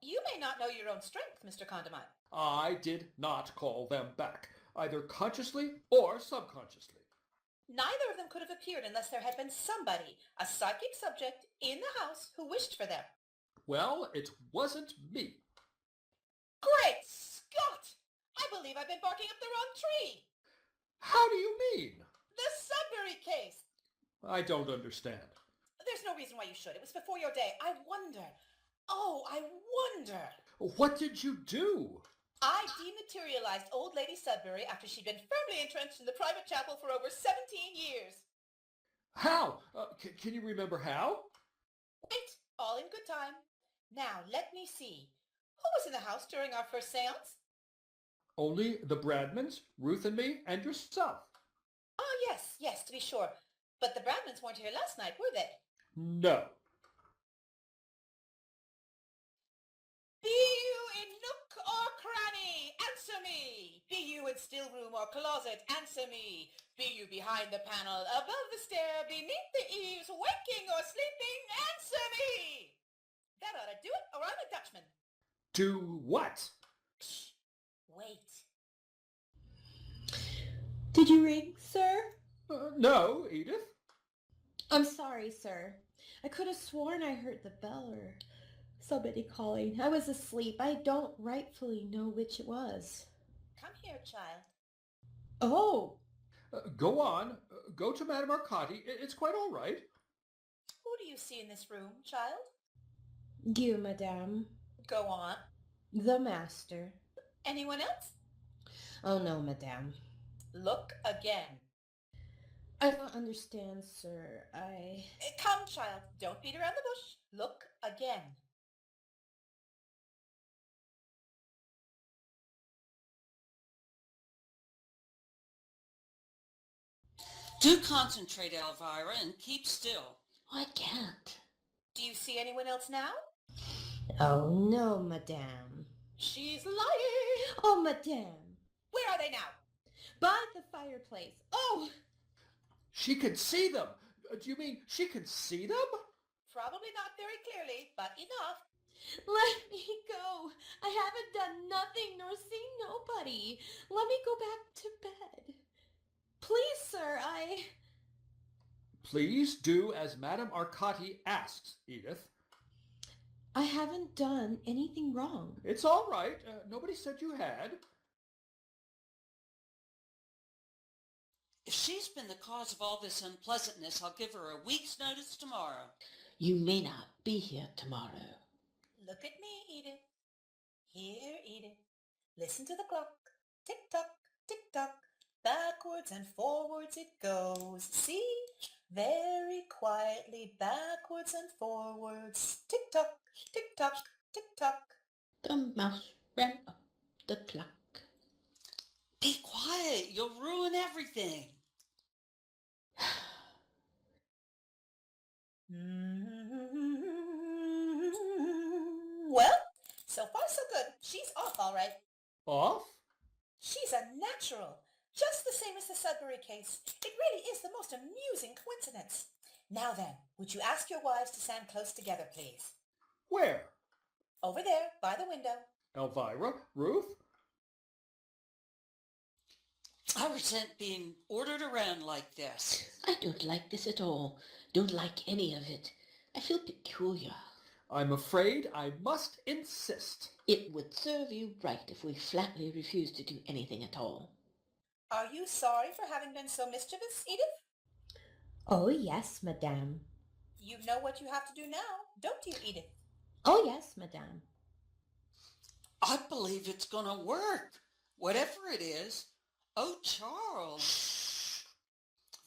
You may not know your own strength, Mr. Condamine. I did not call them back, either consciously or subconsciously. Neither of them could have appeared unless there had been somebody, a psychic subject, in the house who wished for them. Well, it wasn't me. Great Scott! I believe I've been barking up the wrong tree. How do you mean? The Sudbury case. I don't understand. There's no reason why you should. It was before your day. I wonder. Oh, I wonder. What did you do? I dematerialized old Lady Sudbury after she'd been firmly entrenched in the private chapel for over 17 years. How? Can you remember how? Wait, all in good time. Now, let me see. Who was in the house during our first séance? Only the Bradmans, Ruth and me, and yourself. Ah, yes, to be sure. But the Bradmans weren't here last night, were they? No. Be you in nook or cranny, answer me. Be you in still room or closet, answer me. Be you behind the panel, above the stair, beneath the eaves, waking or sleeping, answer me. That ought to do it, or I'm a Dutchman. Do what? Shh, wait. Did you ring, sir? No, Edith. I'm sorry, sir. I could have sworn I heard the bell or somebody calling. I was asleep. I don't rightfully know which it was. Come here, child. Oh, Go on. Go to Madame Arcati. It's quite all right. Who do you see in this room, child? you, madame. Go on. The master. Anyone else? Oh, no, madame. Look again. I don't understand, sir. Come, child. Don't beat around the bush. Look again. Do concentrate, Elvira, and keep still. I can't. Do you see anyone else now? Oh, no, madame. She's lying. Oh, madame. Where are they now? By the fireplace. Oh! She can see them. Do you mean she can see them? Probably not very clearly, but enough. Let me go. I haven't done nothing nor seen nobody. Let me go back to bed. Please, sir, Please do as Madame Arcati asks, Edith. I haven't done anything wrong. It's all right. Nobody said you had. If she's been the cause of all this unpleasantness, I'll give her a week's notice tomorrow. You may not be here tomorrow. Look at me, Edith. Here, Edith. Listen to the clock. Tick-tock, tick-tock. Backwards and forwards it goes. See? Very quietly, backwards and forwards. Tick-tock, tick-tock, tick-tock. The mouse ran up the clock. Be quiet. You'll ruin everything. Well, so far so good. She's off all right. Off? She's a natural. Just the same as the Sudbury case. It really is the most amusing coincidence. Now then, would you ask your wives to stand close together, please? Where? Over there, by the window. Elvira? Ruth? I resent being ordered around like this. I don't like this at all. Don't like any of it. I feel peculiar. I'm afraid I must insist. It would serve you right if we flatly refused to do anything at all. Are you sorry for having been so mischievous, Edith? Oh, yes, madame. You know what you have to do now, don't you, Edith? Oh, yes, madame. I believe it's going to work, whatever it is. Oh, Charles.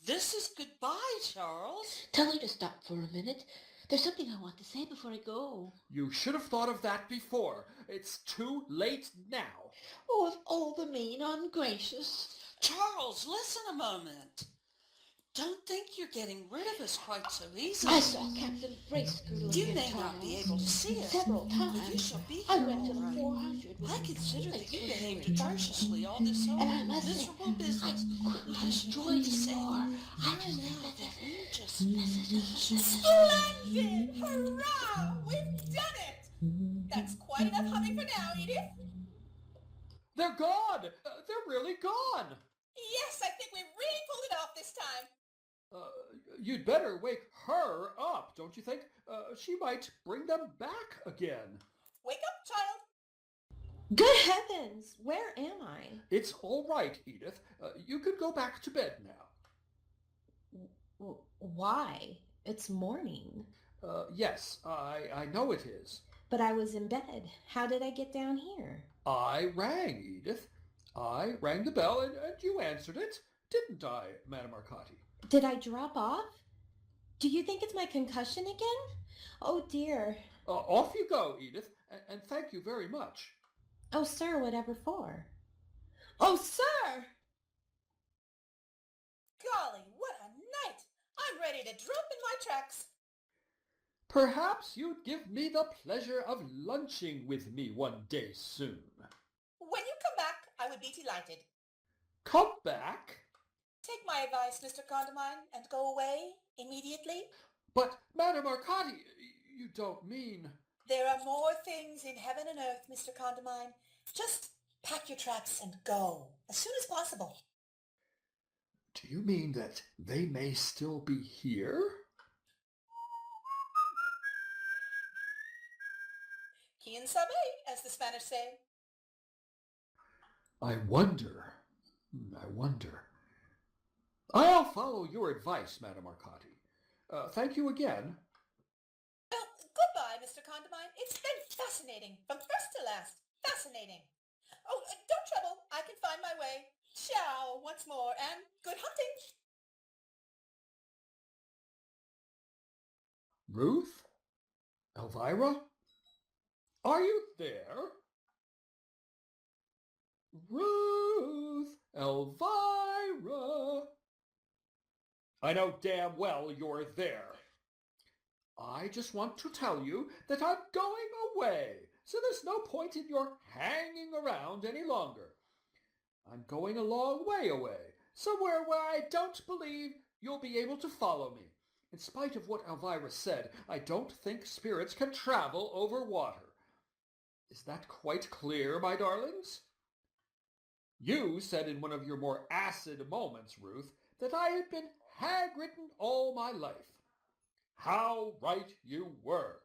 This is goodbye, Charles. Tell her to stop for a minute. There's something I want to say before I go. You should have thought of that before. It's too late now. Oh, of all the mean, ungracious. Charles, listen a moment. Don't think you're getting rid of us quite so easily. I saw Captain Bracegirdle You here, may not be Charles. able to see us, Several times. but you shall be I here went to all the right. 400 with I him. consider that you It was behaved great. atrociously all this whole And I must say, miserable business. I couldn't have Listen, enjoyed please it say more. I you're just now think that just Splendid! Hurrah! We've done it! That's quite enough humming for now, Edith. They're gone! They're really gone! Yes, I think we really pulled it off this time. You'd better wake her up, don't you think? She might bring them back again. Wake up, child. Good heavens! Where am I? It's all right, Edith. You can go back to bed now. Why? It's morning. Yes, I know it is. But I was in bed. How did I get down here? I rang, Edith. I rang the bell and you answered it, didn't I, Madame Arcati? Did I drop off? Do you think it's my concussion again? Oh, dear. Off you go, Edith, and thank you very much. Oh, sir, whatever for? Oh, sir! Golly, what a night! I'm ready to drop in my tracks. Perhaps you'd give me the pleasure of lunching with me one day soon. When you come back, I would be delighted. Come back? Take my advice, Mr. Condamine, and go away immediately. But, Madame Arcati, you don't mean... There are more things in heaven and earth, Mr. Condamine. Just pack your traps and go as soon as possible. Do you mean that they may still be here? Quien sabe, as the Spanish say. I wonder. I'll follow your advice, Madame Arcati. Thank you again. Well, goodbye, Mr. Condamine. It's been fascinating, from first to last. Fascinating. Oh, don't trouble. I can find my way. Ciao once more, and good hunting. Ruth? Elvira? Are you there? Ruth! Elvira! I know damn well you're there. I just want to tell you that I'm going away, so there's no point in your hanging around any longer. I'm going a long way away, somewhere where I don't believe you'll be able to follow me. In spite of what Elvira said, I don't think spirits can travel over water. Is that quite clear, my darlings? You said in one of your more acid moments, Ruth, that I had been hag-ridden all my life. How right you were.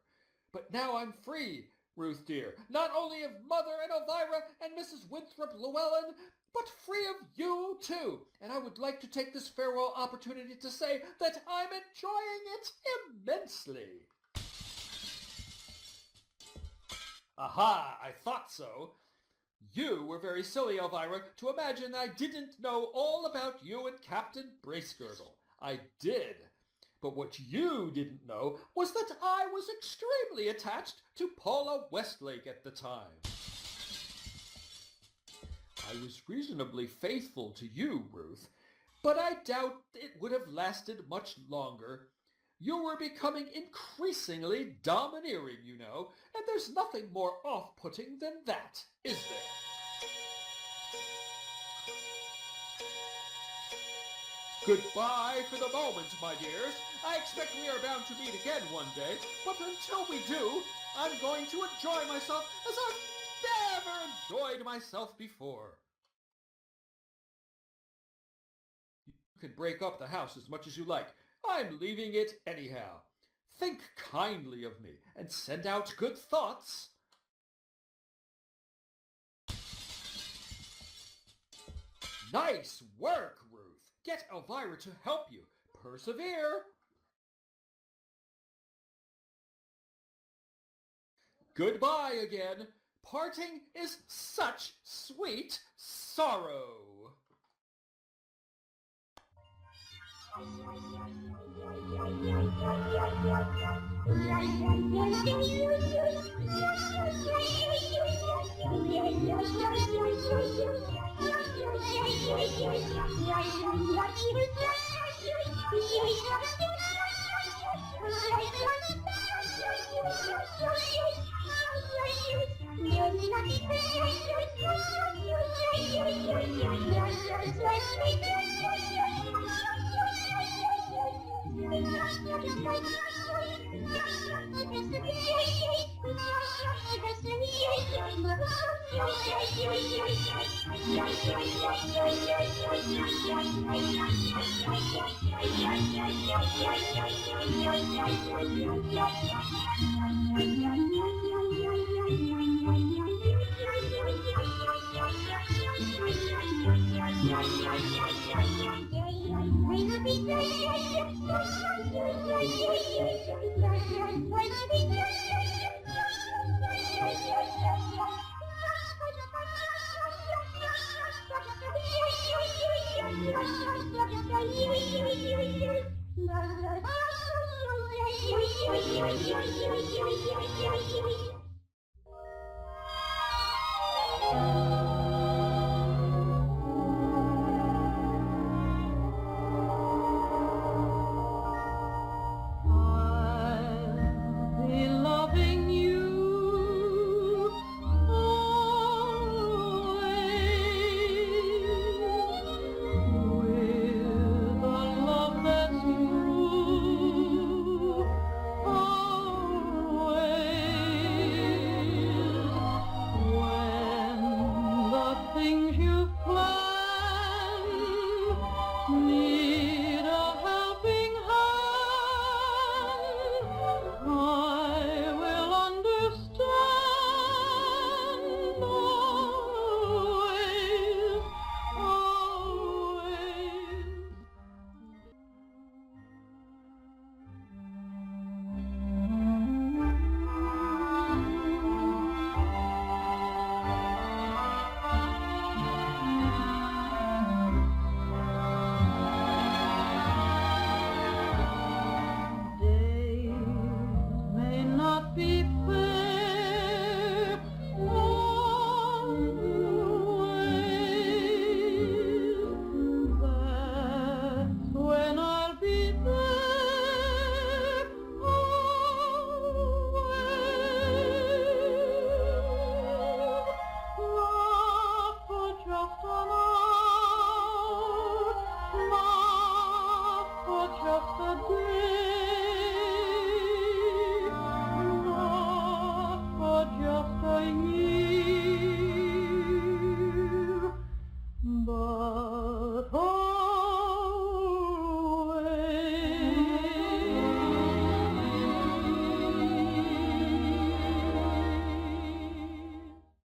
But now I'm free, Ruth dear, not only of Mother and Elvira and Mrs. Winthrop Llewellyn, but free of you too. And I would like to take this farewell opportunity to say that I'm enjoying it immensely. Aha, I thought so. You were very silly, Elvira, to imagine I didn't know all about you and Captain Bracegirdle. I did. But what you didn't know was that I was extremely attached to Paula Westlake at the time. I was reasonably faithful to you, Ruth, but I doubt it would have lasted much longer. You were becoming increasingly domineering, you know, and there's nothing more off-putting than that, is there? Goodbye for the moment, my dears. I expect we are bound to meet again one day, but until we do, I'm going to enjoy myself as I've never enjoyed myself before. You can break up the house as much as you like. I'm leaving it anyhow. Think kindly of me and send out good thoughts. Nice work, Ruth. Get Elvira to help you. Persevere. Goodbye again. Parting is such sweet sorrow.